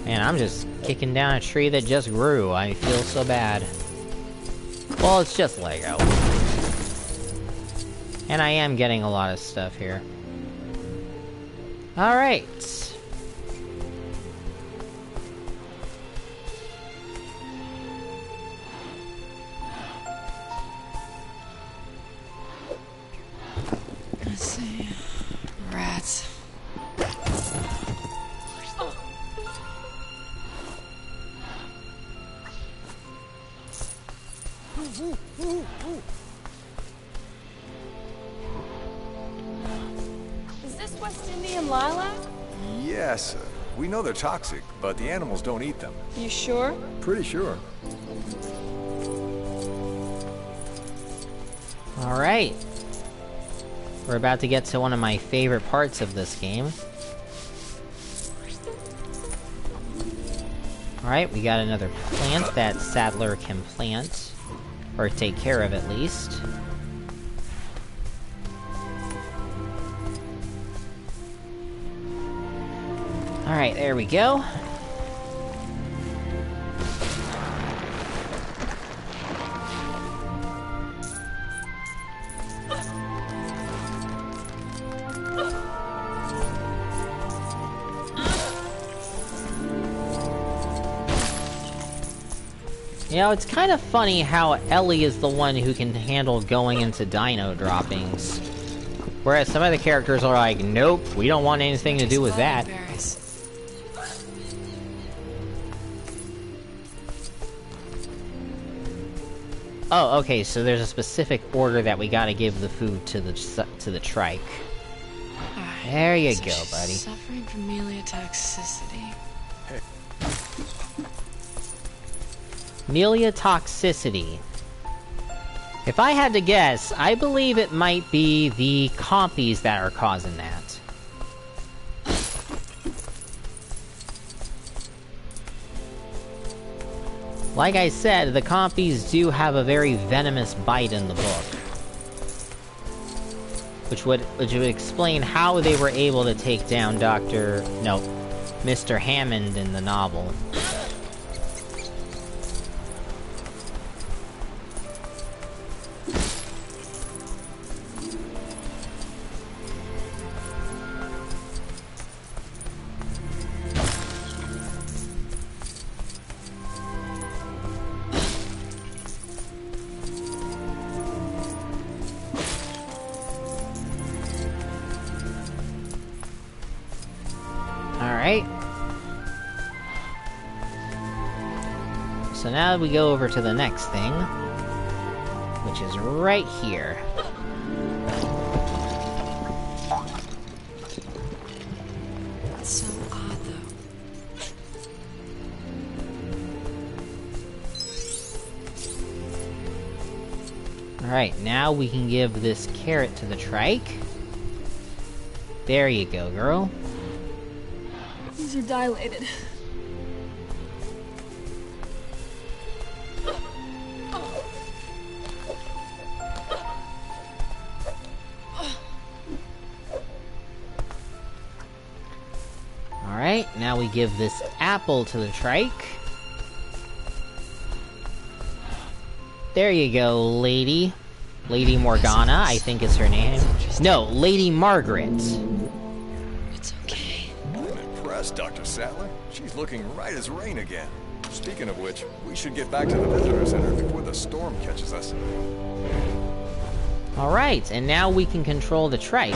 Man, I'm just kicking down a tree that just grew. I feel so bad. Well, it's just Lego. And I am getting a lot of stuff here. Alright. Let's see. Rats. Is this West Indian lilac? Yes. We know they're toxic, but the animals don't eat them. You sure? Pretty sure. Alright. We're about to get to one of my favorite parts of this game. Alright, we got another plant that Sadler can plant. Or take care of, at least. Alright, there we go. You know, it's kind of funny how Ellie is the one who can handle going into dino droppings. Whereas some other characters are like, nope, we don't want anything to do with that. Oh, okay, so there's a specific order that we gotta give the food to the trike. There you go, buddy. Suffering from meliotoxicity. Meliotoxicity. If I had to guess, I believe it might be the compies that are causing that. Like I said, the compies do have a very venomous bite in the book. Which would explain how they were able to take down Mr. Hammond in the novel. Alright. So now we go over to the next thing, which is right here. That's so odd, though. Alright, now we can give this carrot to the trike. There you go, girl. These are dilated. Alright, now we give this apple to the trike. There you go, lady. Lady Morgana, I think is her name. No, Lady Margaret. It's okay. I'm impressed, Dr. Sadler. She's looking right as rain again. Speaking of which, we should get back to the visitor center before the storm catches us. Alright, and now we can control the trike.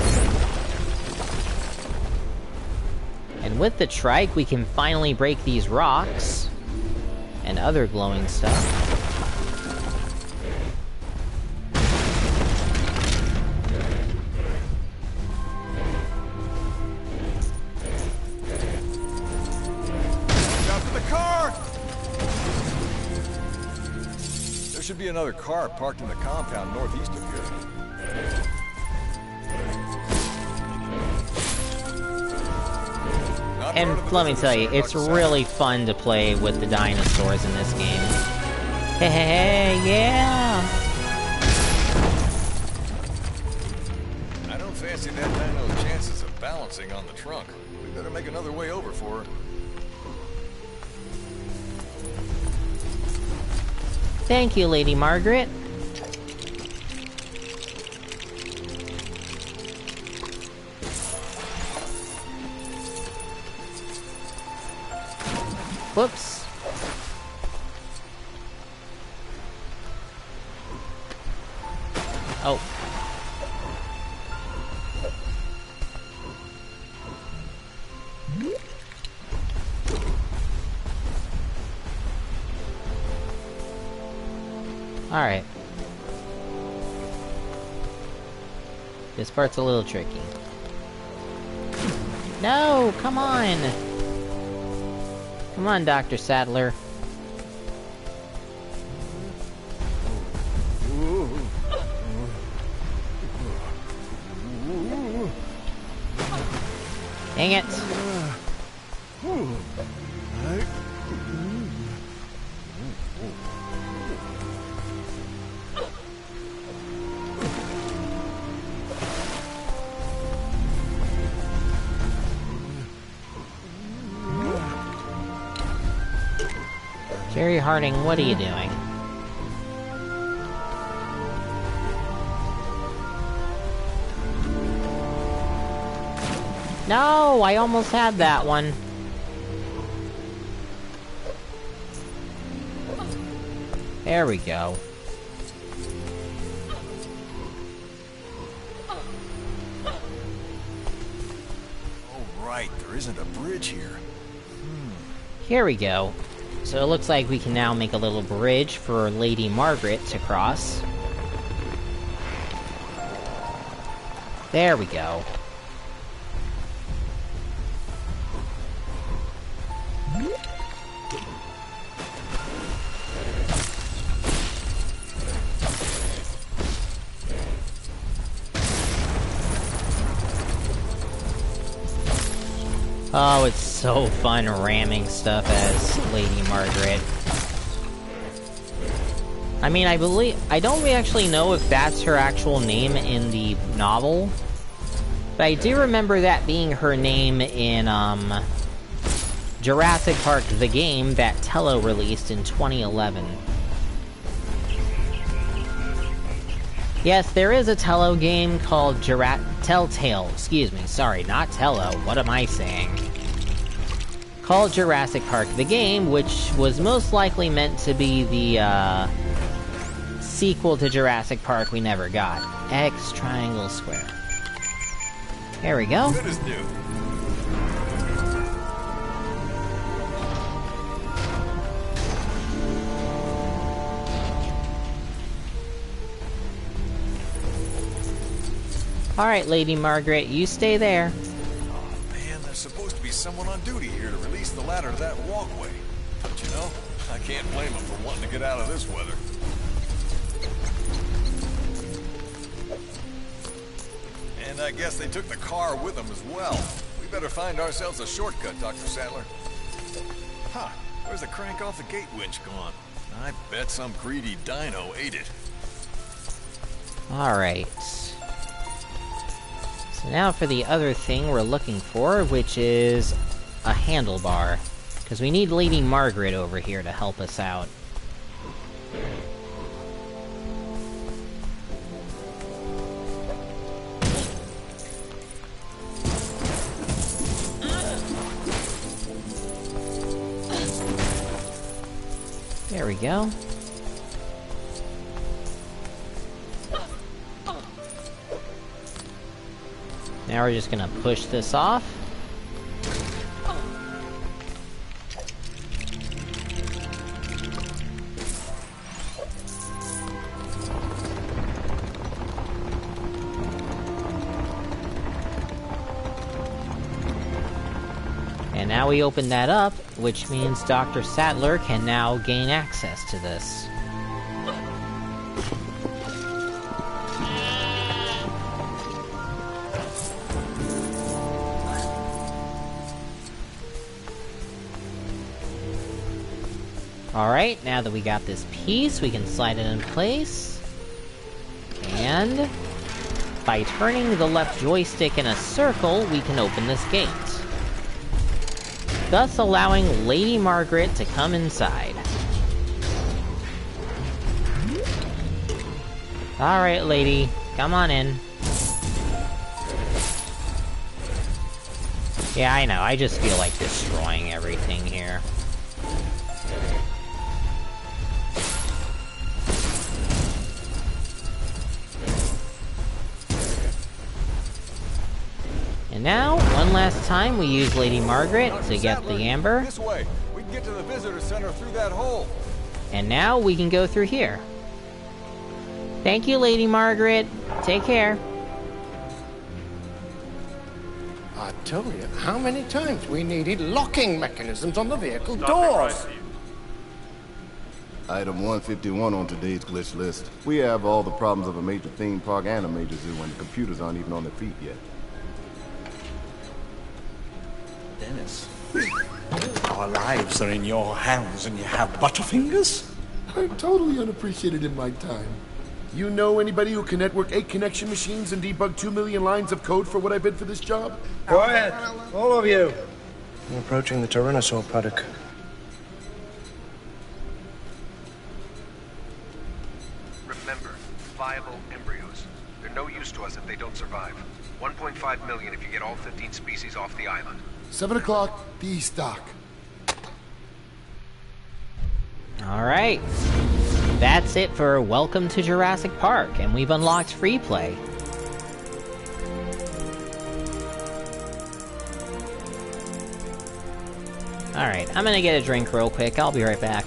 And with the trike, we can finally break these rocks. And other glowing stuff. Stop the car! There should be another car parked in the compound northeast of here. And let me tell you, it's really fun to play with the dinosaurs in this game. Hey, yeah! I don't fancy that dino's chances of balancing on the trunk. We better make another way over for her. Thank you, Lady Margaret. Whoops. Oh. Alright. This part's a little tricky. No, come on! Come on, Dr. Sattler. Dang it! Jerry Harding, what are you doing? No, I almost had that one. There we go. Oh, right, there isn't a bridge here. Here we go. So it looks like we can now make a little bridge for Lady Margaret to cross. There we go. Oh, it's so fun ramming stuff as Lady Margaret. I mean, I don't actually know if that's her actual name in the novel, but I do remember that being her name in, Jurassic Park the game that Tello released in 2011. Yes, there is a Tello game called Telltale, excuse me, sorry, not Tello, what am I saying? Called Jurassic Park the game, which was most likely meant to be the, sequel to Jurassic Park we never got. X triangle square. There we go. Good as new. Alright, Lady Margaret, you stay there. Oh man, there's supposed to be someone on duty here to release the ladder to that walkway. But you know, I can't blame them for wanting to get out of this weather. And I guess they took the car with them as well. We better find ourselves a shortcut, Dr. Sattler. Huh, where's the crank off the gate winch gone? I bet some greedy dino ate it. Alright. So now for the other thing we're looking for, which is a handlebar. Because we need Lady Margaret over here to help us out. There we go. Now we're just gonna push this off. And now we open that up, which means Dr. Sattler can now gain access to this. Alright, now that we got this piece, we can slide it in place. And by turning the left joystick in a circle, we can open this gate, thus allowing Lady Margaret to come inside. Alright, lady, come on in. Yeah, I know, I just feel like destroying everything here. And now, one last time, we use Lady Margaret to get the amber. This way. We can get to the visitor center through that hole. And now we can go through here. Thank you, Lady Margaret. Take care. I told you how many times we needed locking mechanisms on the vehicle doors. Item 151 on today's glitch list. We have all the problems of a major theme park and a major zoo when the computers aren't even on their feet yet. Dennis, our lives are in your hands and you have butterfingers? I'm totally unappreciated in my time. You know anybody who can network 8 connection machines and debug 2 million lines of code for what I bid for this job? Quiet, all of you. We're approaching the Tyrannosaur paddock. Remember, viable embryos. They're no use to us if they don't survive. 1.5 million if you get all 15 species off the island. 7 o'clock, the East Dock. Alright. That's it for Welcome to Jurassic Park, and we've unlocked free play. Alright, I'm gonna get a drink real quick, I'll be right back.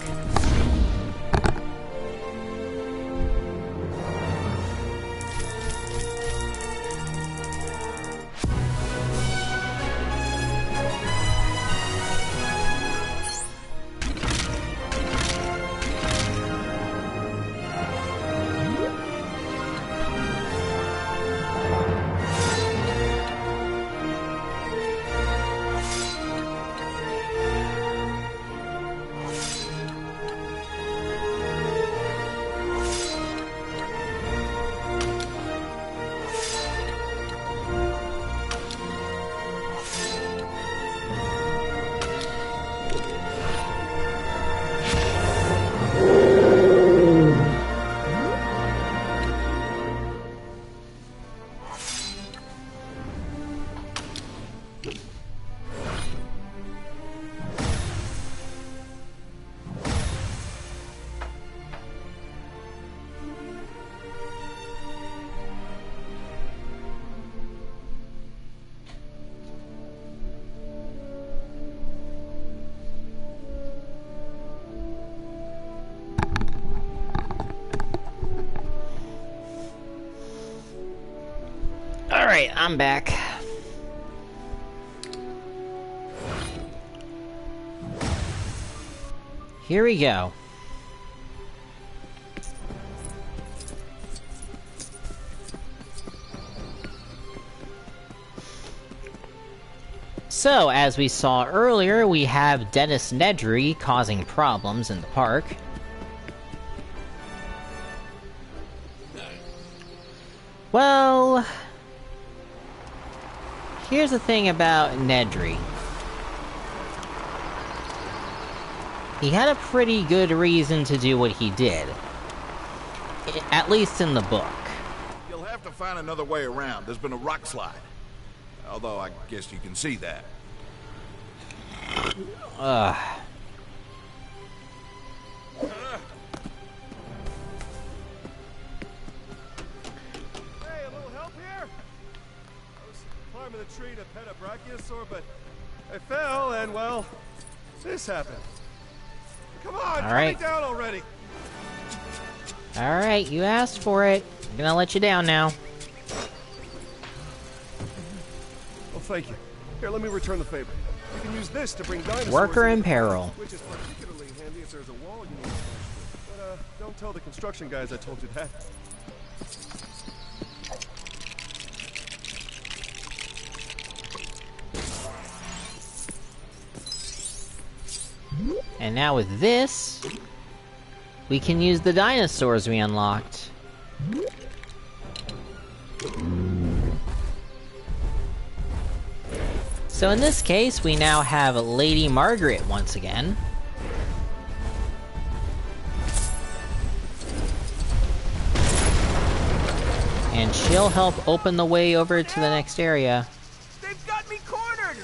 Alright, I'm back. Here we go. So, as we saw earlier, we have Dennis Nedry causing problems in the park. Well, here's the thing about Nedry. He had a pretty good reason to do what he did. At least in the book. You'll have to find another way around. There's been a rock slide. Although, I guess you can see that. climbing the tree to pet a brachiosaur, but I fell and, well, this happened. Come on, All calm right. me down already. Alright, you asked for it. I'm gonna let you down now. Well, thank you. Here, let me return the favor. You can use this to bring dinosaurs. Worker in peril. Which is particularly handy if there's a wall you need. But don't tell the construction guys I told you that. And now with this, we can use the dinosaurs we unlocked. So in this case, we now have Lady Margaret once again. And she'll help open the way over to the next area. They've got me cornered!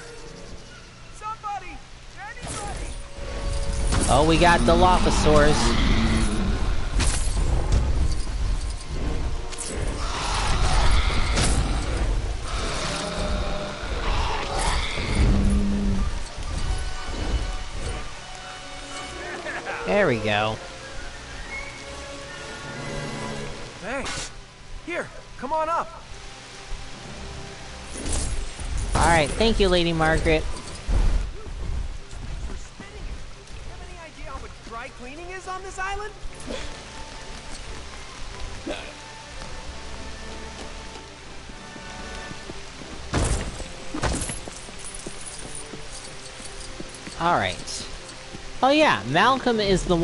Somebody! Anybody! Oh, we got Dilophosaurs. There we go. Thanks. Here, come on up. Alright, thank you, Lady Margaret. Have any idea how much dry cleaning is on this island? Alright. Oh yeah, Malcolm is the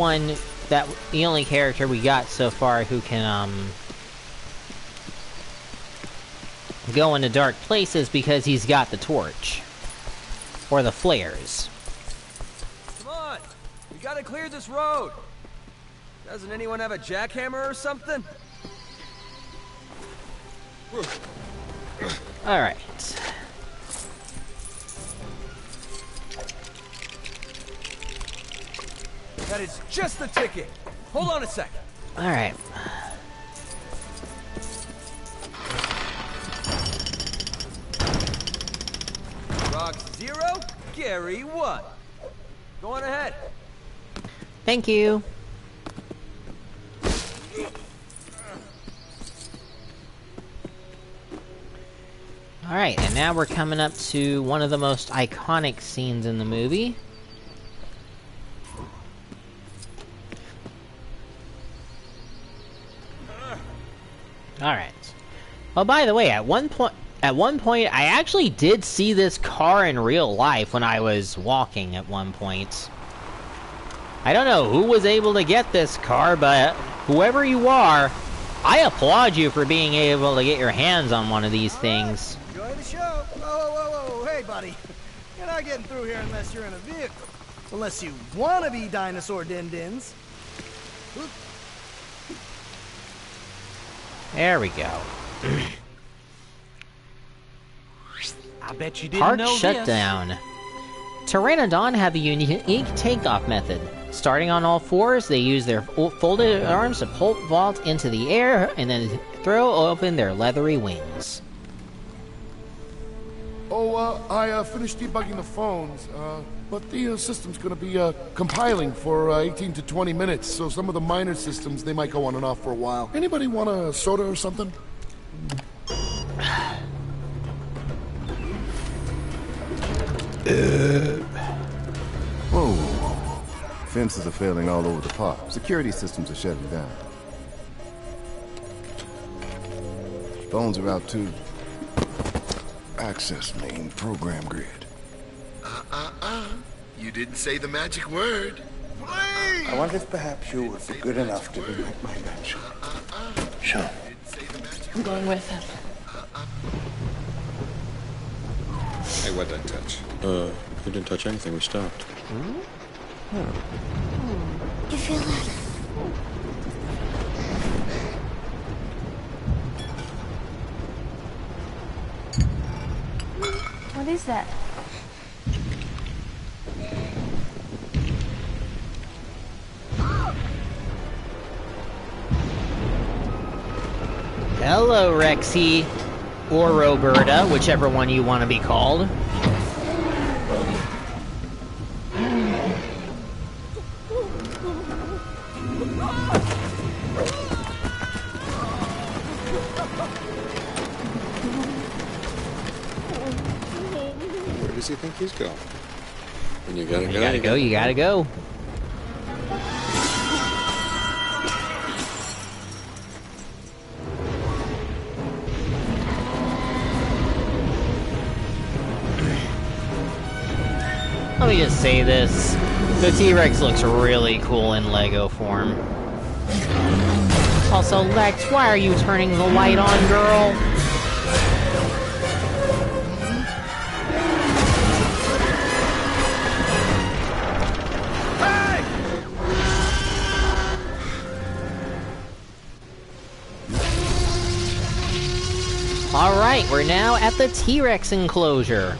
only character we got so far who can, go into dark places because he's got the torch. Or the flares. Come on! We gotta clear this road! Doesn't anyone have a jackhammer or something? Alright. That is just the ticket! Hold on a sec! Alright. Rock 0, Gary 1. Go on ahead. Thank you. Alright, and now we're coming up to one of the most iconic scenes in the movie. Alright. Oh, by the way, at one point I actually did see this car in real life when I was walking at one point. I don't know who was able to get this car, but whoever you are, I applaud you for being able to get your hands on one of these things. Enjoy the show. Whoa, whoa, whoa, whoa, hey, buddy. You're not getting through here unless you're in a vehicle. Unless you want to be dinosaur din-dins. There we go. I bet you didn't Park know shutdown. Pteranodon have a unique takeoff method. Starting on all fours, they use their folded arms to pole vault into the air and then throw open their leathery wings. Oh, I finished debugging the phones, but the system's gonna be compiling for 18 to 20 minutes, so some of the minor systems, they might go on and off for a while. Anybody want a soda or something? Whoa. Fences are failing all over the park. Security systems are shutting down. Phones are out too. Access main program grid. You didn't say the magic word. I wonder if perhaps you would be good enough to be my bench. Sure. I'm going with him. Hey, what'd I touch? We didn't touch anything. We stopped. You feel that? What is that? Hello, Rexy. Or Roberta, whichever one you want to be called. Where does he think he's going? And you gotta go, you gotta go. Let me just say this. The T-Rex looks really cool in Lego form. Also, Lex, why are you turning the light on, girl? Alright, we're now at the T-Rex enclosure.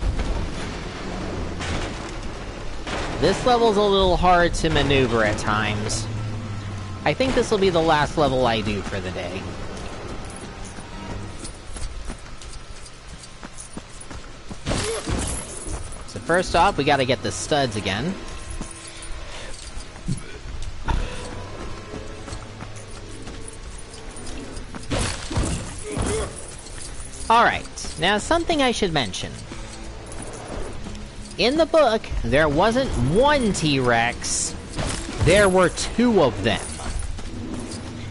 This level's a little hard to maneuver at times. I think this will be the last level I do for the day. So first off, we gotta get the studs again. Alright, now something I should mention. In the book, there wasn't one T-Rex, there were two of them.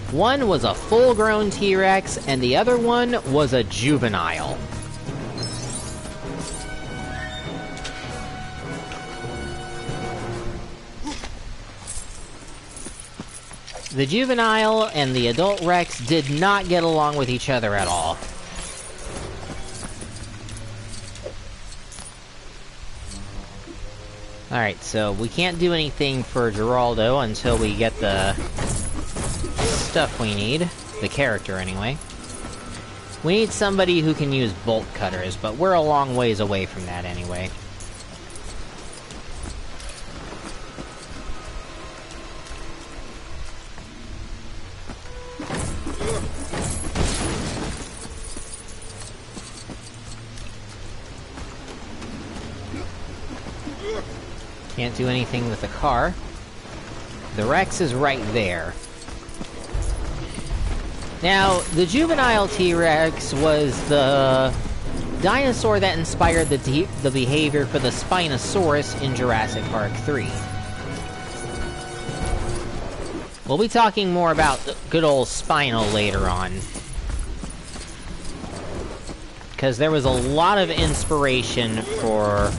One was a full-grown T-Rex, and the other one was a juvenile. The juvenile and the adult Rex did not get along with each other at all. Alright, so we can't do anything for Geraldo until we get the stuff we need. The character, anyway. We need somebody who can use bolt cutters, but we're a long ways away from that anyway. Can't do anything with the car. The Rex is right there. Now, the juvenile T-Rex was the dinosaur that inspired the behavior for the Spinosaurus in Jurassic Park 3. We'll be talking more about the good old Spino later on. Because there was a lot of inspiration for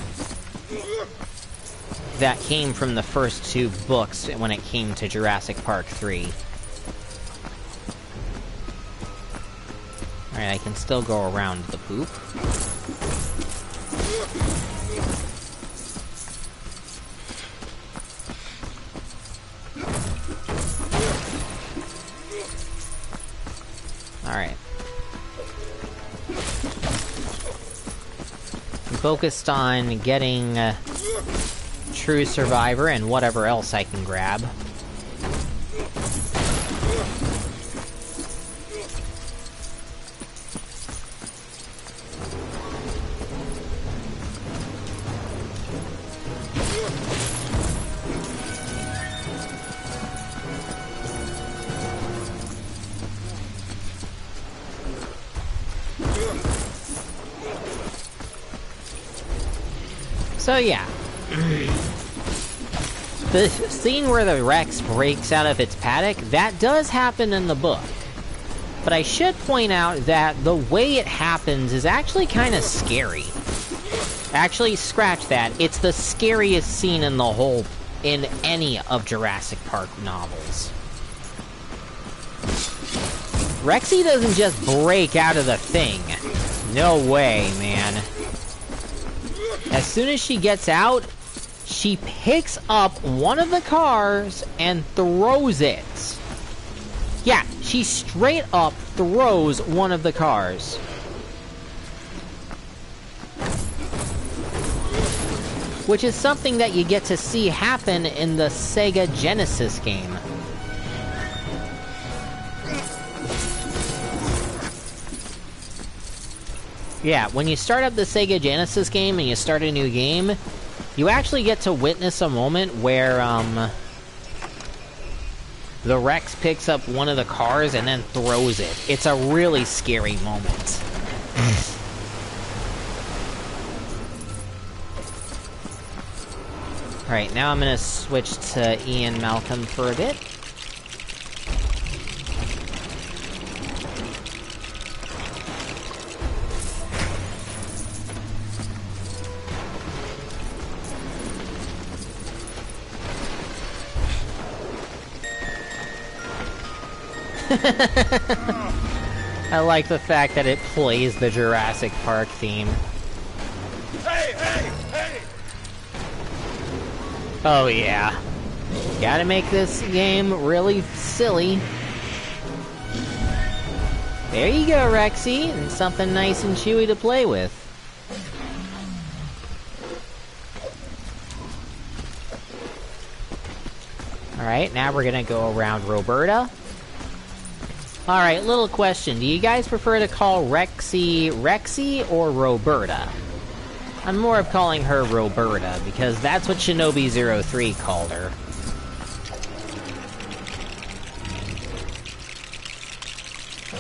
that came from the first two books when it came to Jurassic Park 3. Alright, I can still go around the poop. Alright. I'm focused on getting True Survivor and whatever else I can grab. So yeah. The scene where the Rex breaks out of its paddock, that does happen in the book. But I should point out that the way it happens is actually kind of scary. Actually, scratch that. It's the scariest scene in any of Jurassic Park novels. Rexy doesn't just break out of the thing. No way, man. As soon as she gets out, she picks up one of the cars and throws it. Yeah, she straight up throws one of the cars. Which is something that you get to see happen in the Sega Genesis game. Yeah, when you start up the Sega Genesis game and you start a new game, you actually get to witness a moment where, the Rex picks up one of the cars and then throws it. It's a really scary moment. Alright, now I'm gonna switch to Ian Malcolm for a bit. I like the fact that it plays the Jurassic Park theme. Hey, hey, hey! Oh yeah. Gotta make this game really silly. There you go, Rexy, and something nice and chewy to play with. Alright, now we're gonna go around Roberta. Alright, little question. Do you guys prefer to call Rexy or Roberta? I'm more of calling her Roberta, because that's what Shinobi03 called her.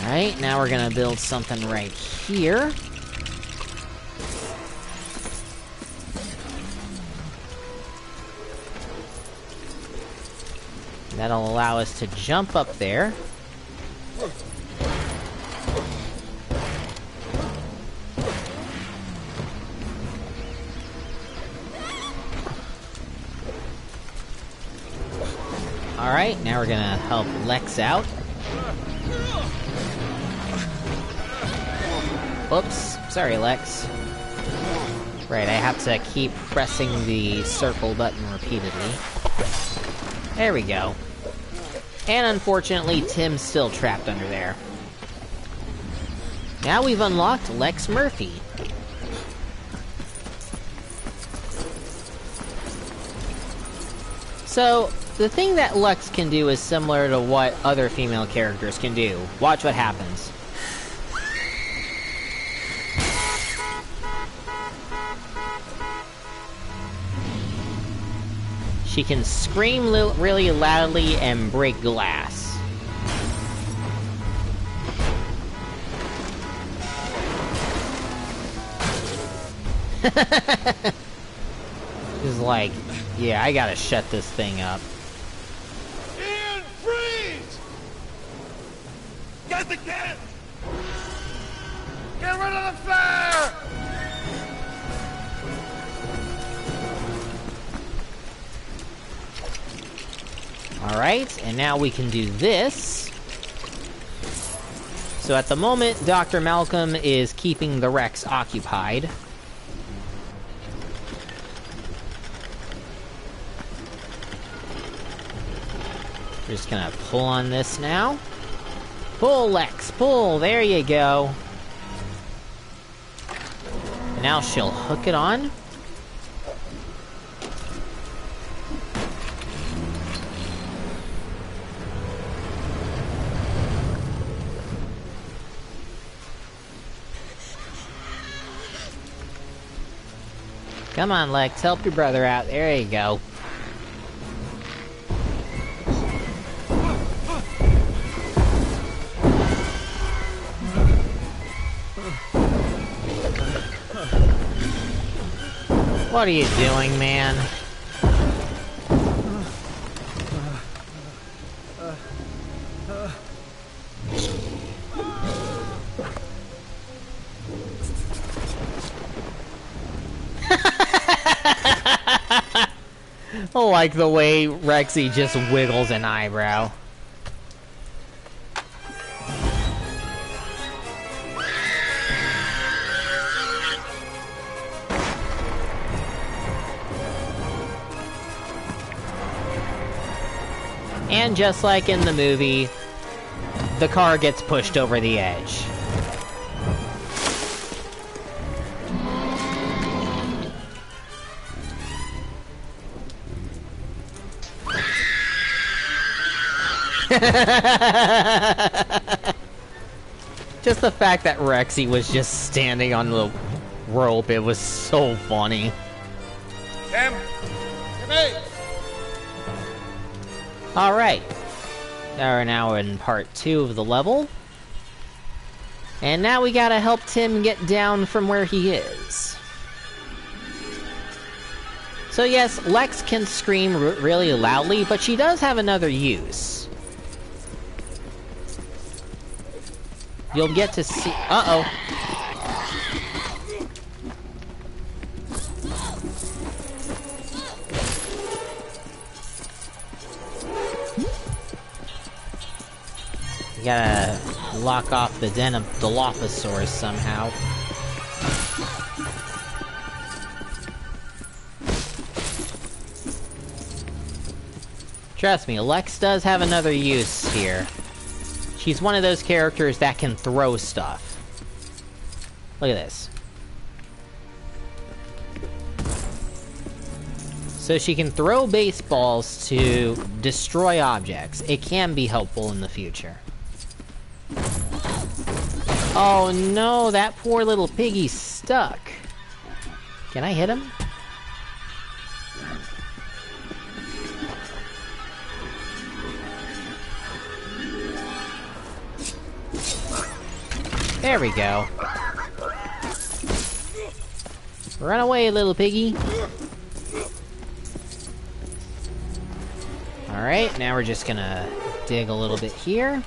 Alright, now we're gonna build something right here. That'll allow us to jump up there. Alright, now we're gonna help Lex out. Oops, sorry Lex. Right, I have to keep pressing the circle button repeatedly. There we go. And unfortunately, Tim's still trapped under there. Now we've unlocked Lex Murphy. So, the thing that Lex can do is similar to what other female characters can do. Watch what happens. She can scream really loudly and break glass. She's like, yeah, I gotta shut this thing up. Ian, freeze! Get the kid! Get rid of the flare! Alright, and now we can do this. So at the moment, Dr. Malcolm is keeping the Rex occupied. We're just gonna pull on this now. Pull, Lex, pull! There you go. And now she'll hook it on. Come on, Lex, help your brother out. There you go. What are you doing, man? I like the way Rexy just wiggles an eyebrow. And just like in the movie, the car gets pushed over the edge. Just the fact that Rexy was just standing on the rope, it was so funny. Tim! Timmy! Alright. We're now in part 2 of the level. And now we gotta help Tim get down from where he is. So yes, Lex can scream really loudly, but she does have another use. You'll get to see... Uh-oh. You gotta lock off the den of Dilophosaurus somehow. Trust me, Lex does have another use here. She's one of those characters that can throw stuff. Look at this. So she can throw baseballs to destroy objects. It can be helpful in the future. Oh no, that poor little piggy's stuck. Can I hit him? There we go. Run away, little piggy. Alright, now we're just gonna dig a little bit here.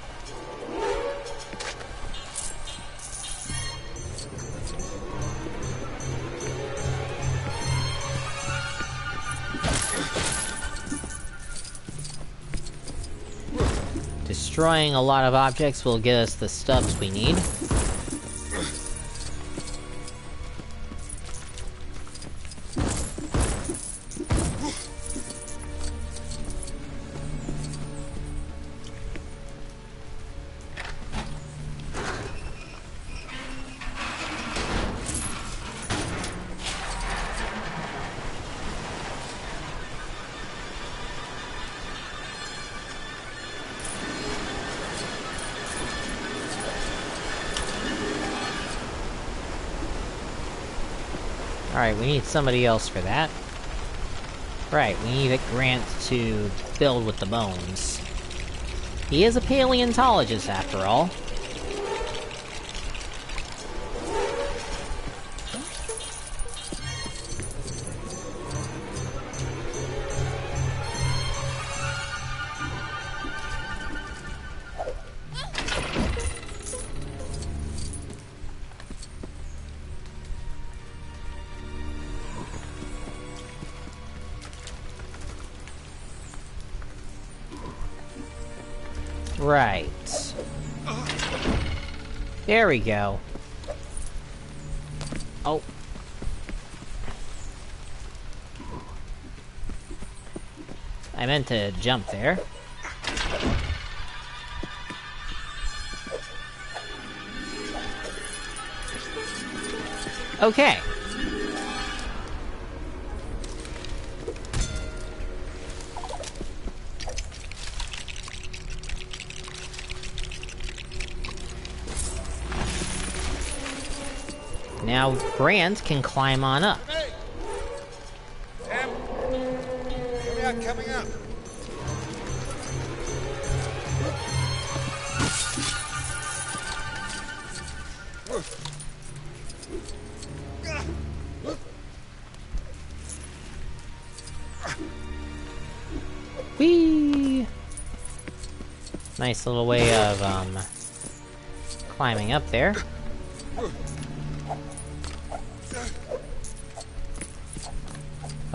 Destroying a lot of objects will get us the stubs we need. Alright, we need somebody else for that. Right, we need a Grant to build with the bones. He is a paleontologist, after all. Right. There we go. Oh. I meant to jump there. Okay. Now Grant can climb on up. Tim! Coming up! Whee! Nice little way of, climbing up there.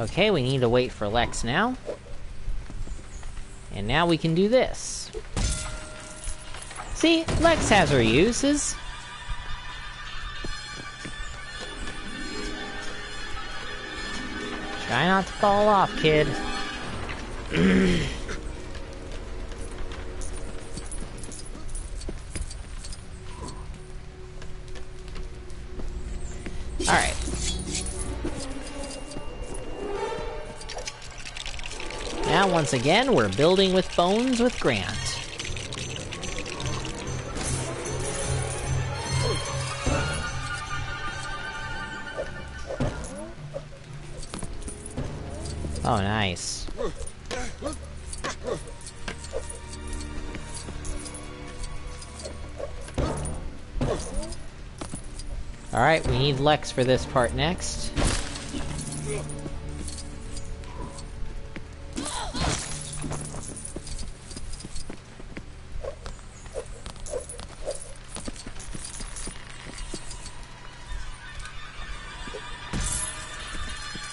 Okay, we need to wait for Lex now. And now we can do this. See, Lex has her uses. Try not to fall off, kid. Alright. Now, once again, we're building with bones with Grant. Oh, nice. Alright, we need Lex for this part next.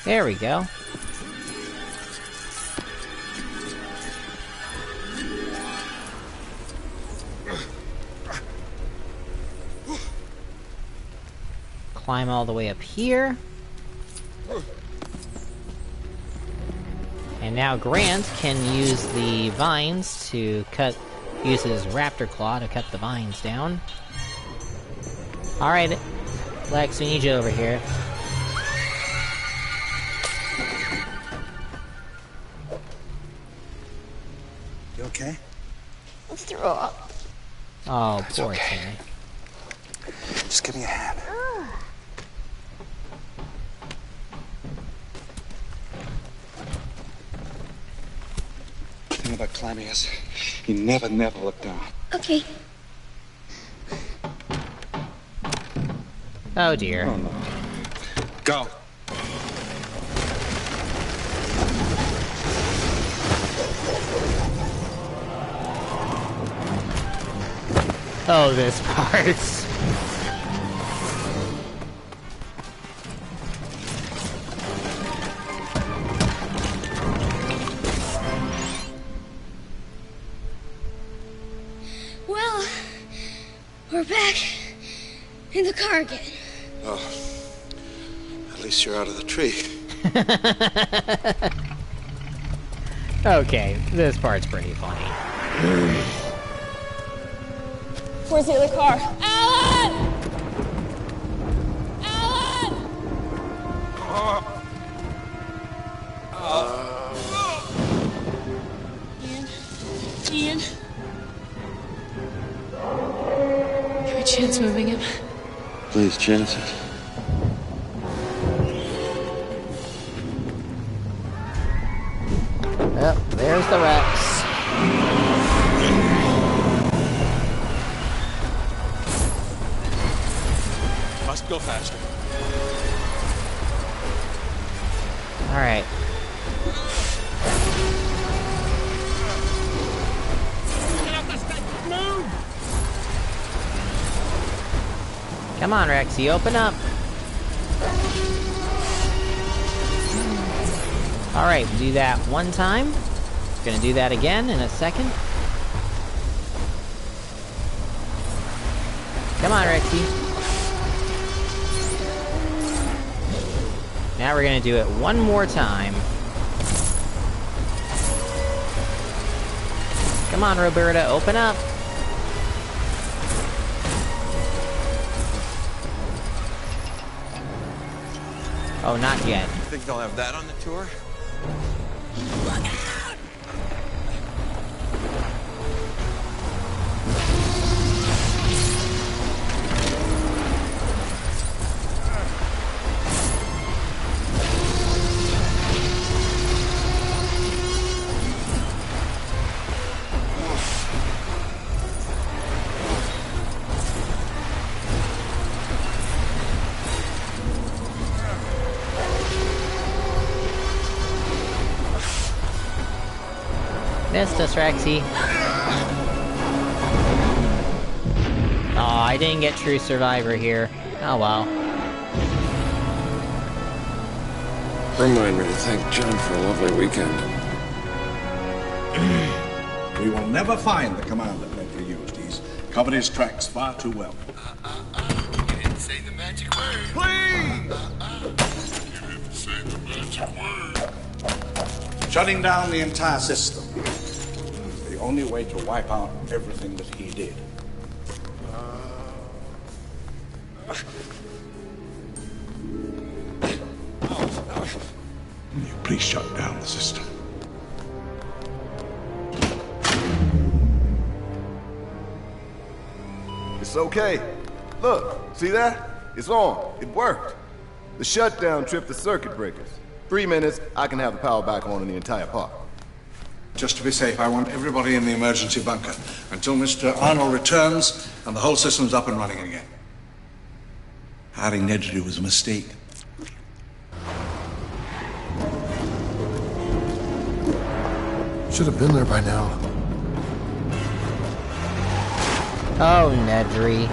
There we go. Climb all the way up here. And now Grant can use the vines to use his raptor claw to cut the vines down. Alright, Lex, we need you over here. You okay? Let's throw up. Oh, That's poor okay. Timmy. Just give me a hand. The thing about climbing is you never look down. Okay. Oh dear. Oh, no. Go. Oh, this part. Well, we're back in the car again. Oh, at least you're out of the tree. Okay, this part's pretty funny. Where's the other car? Alan! Alan! Ian? Can we chance moving him? Please, chance it. Yep, there's the Rex. Must go faster. Alright. Come on, Rexy, open up. Alright, do that one time. Gonna do that again in a second. Come on, Rexy. Now we're gonna do it one more time. Come on, Roberta, open up. Oh, not yet. Think they'll have that on the tour? Missed us, Rexy. Oh, I didn't get true survivor here. Oh well. Remind me to thank John for a lovely weekend. We will never find the commander that we used. He's covered his tracks far too well. You didn't say the magic word. Please! You didn't say the magic word. Shutting down the entire system. The only way to wipe out everything that he did. You please shut down the system. It's okay. Look, see that? It's on. It worked. The shutdown tripped the circuit breakers. 3 minutes, I can have the power back on in the entire park. Just to be safe, I want everybody in the emergency bunker until Mr. Arnold returns and the whole system's up and running again. Hiring Nedry was a mistake. Should have been there by now. Oh, Nedry.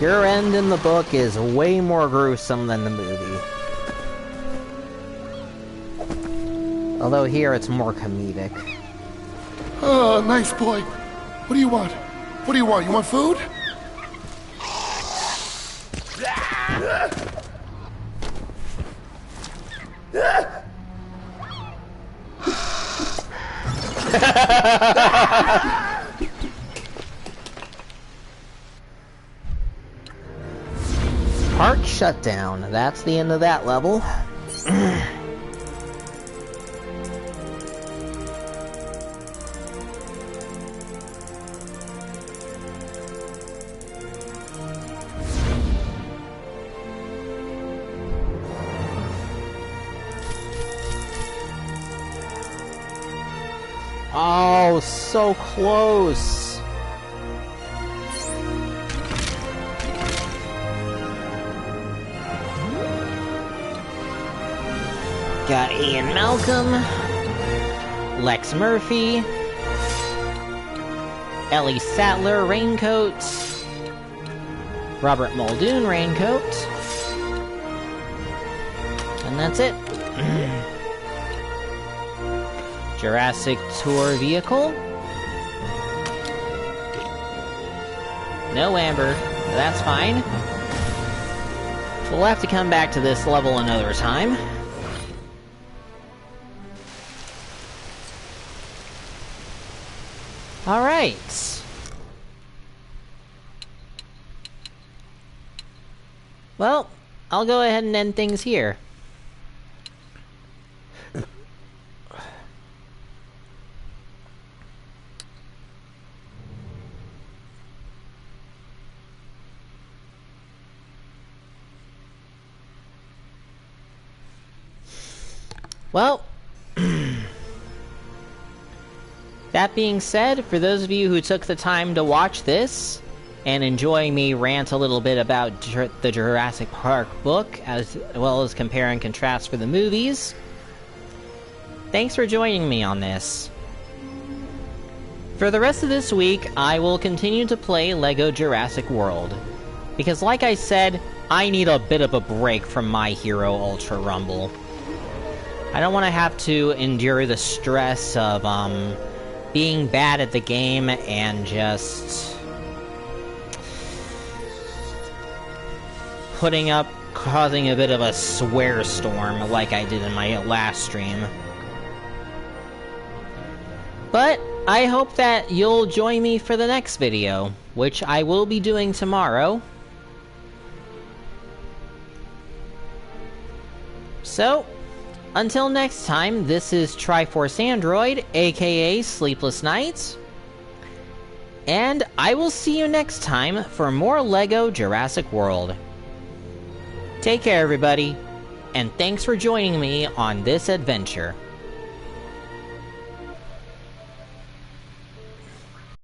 Your end in the book is way more gruesome than the movie. Although here it's more comedic. Oh, nice boy. What do you want? What do you want? You want food? Park shutdown. That's the end of that level. Oh, so close. Got Ian Malcolm, Lex Murphy, Ellie Sattler Raincoat, Robert Muldoon Raincoat, and that's it. Jurassic Tour Vehicle. No Amber. That's fine. We'll have to come back to this level another time. Alright. Well, I'll go ahead and end things here. Well, that being said, for those of you who took the time to watch this and enjoy me rant a little bit about the Jurassic Park book, as well as compare and contrast for the movies, thanks for joining me on this. For the rest of this week, I will continue to play LEGO Jurassic World, because like I said, I need a bit of a break from My Hero Ultra Rumble. I don't want to have to endure the stress of, being bad at the game and just causing a bit of a swear storm like I did in my last stream. But I hope that you'll join me for the next video, which I will be doing tomorrow. So, until next time, this is Triforce Android, aka Sleepless Nights, and I will see you next time for more LEGO Jurassic World. Take care, everybody, and thanks for joining me on this adventure.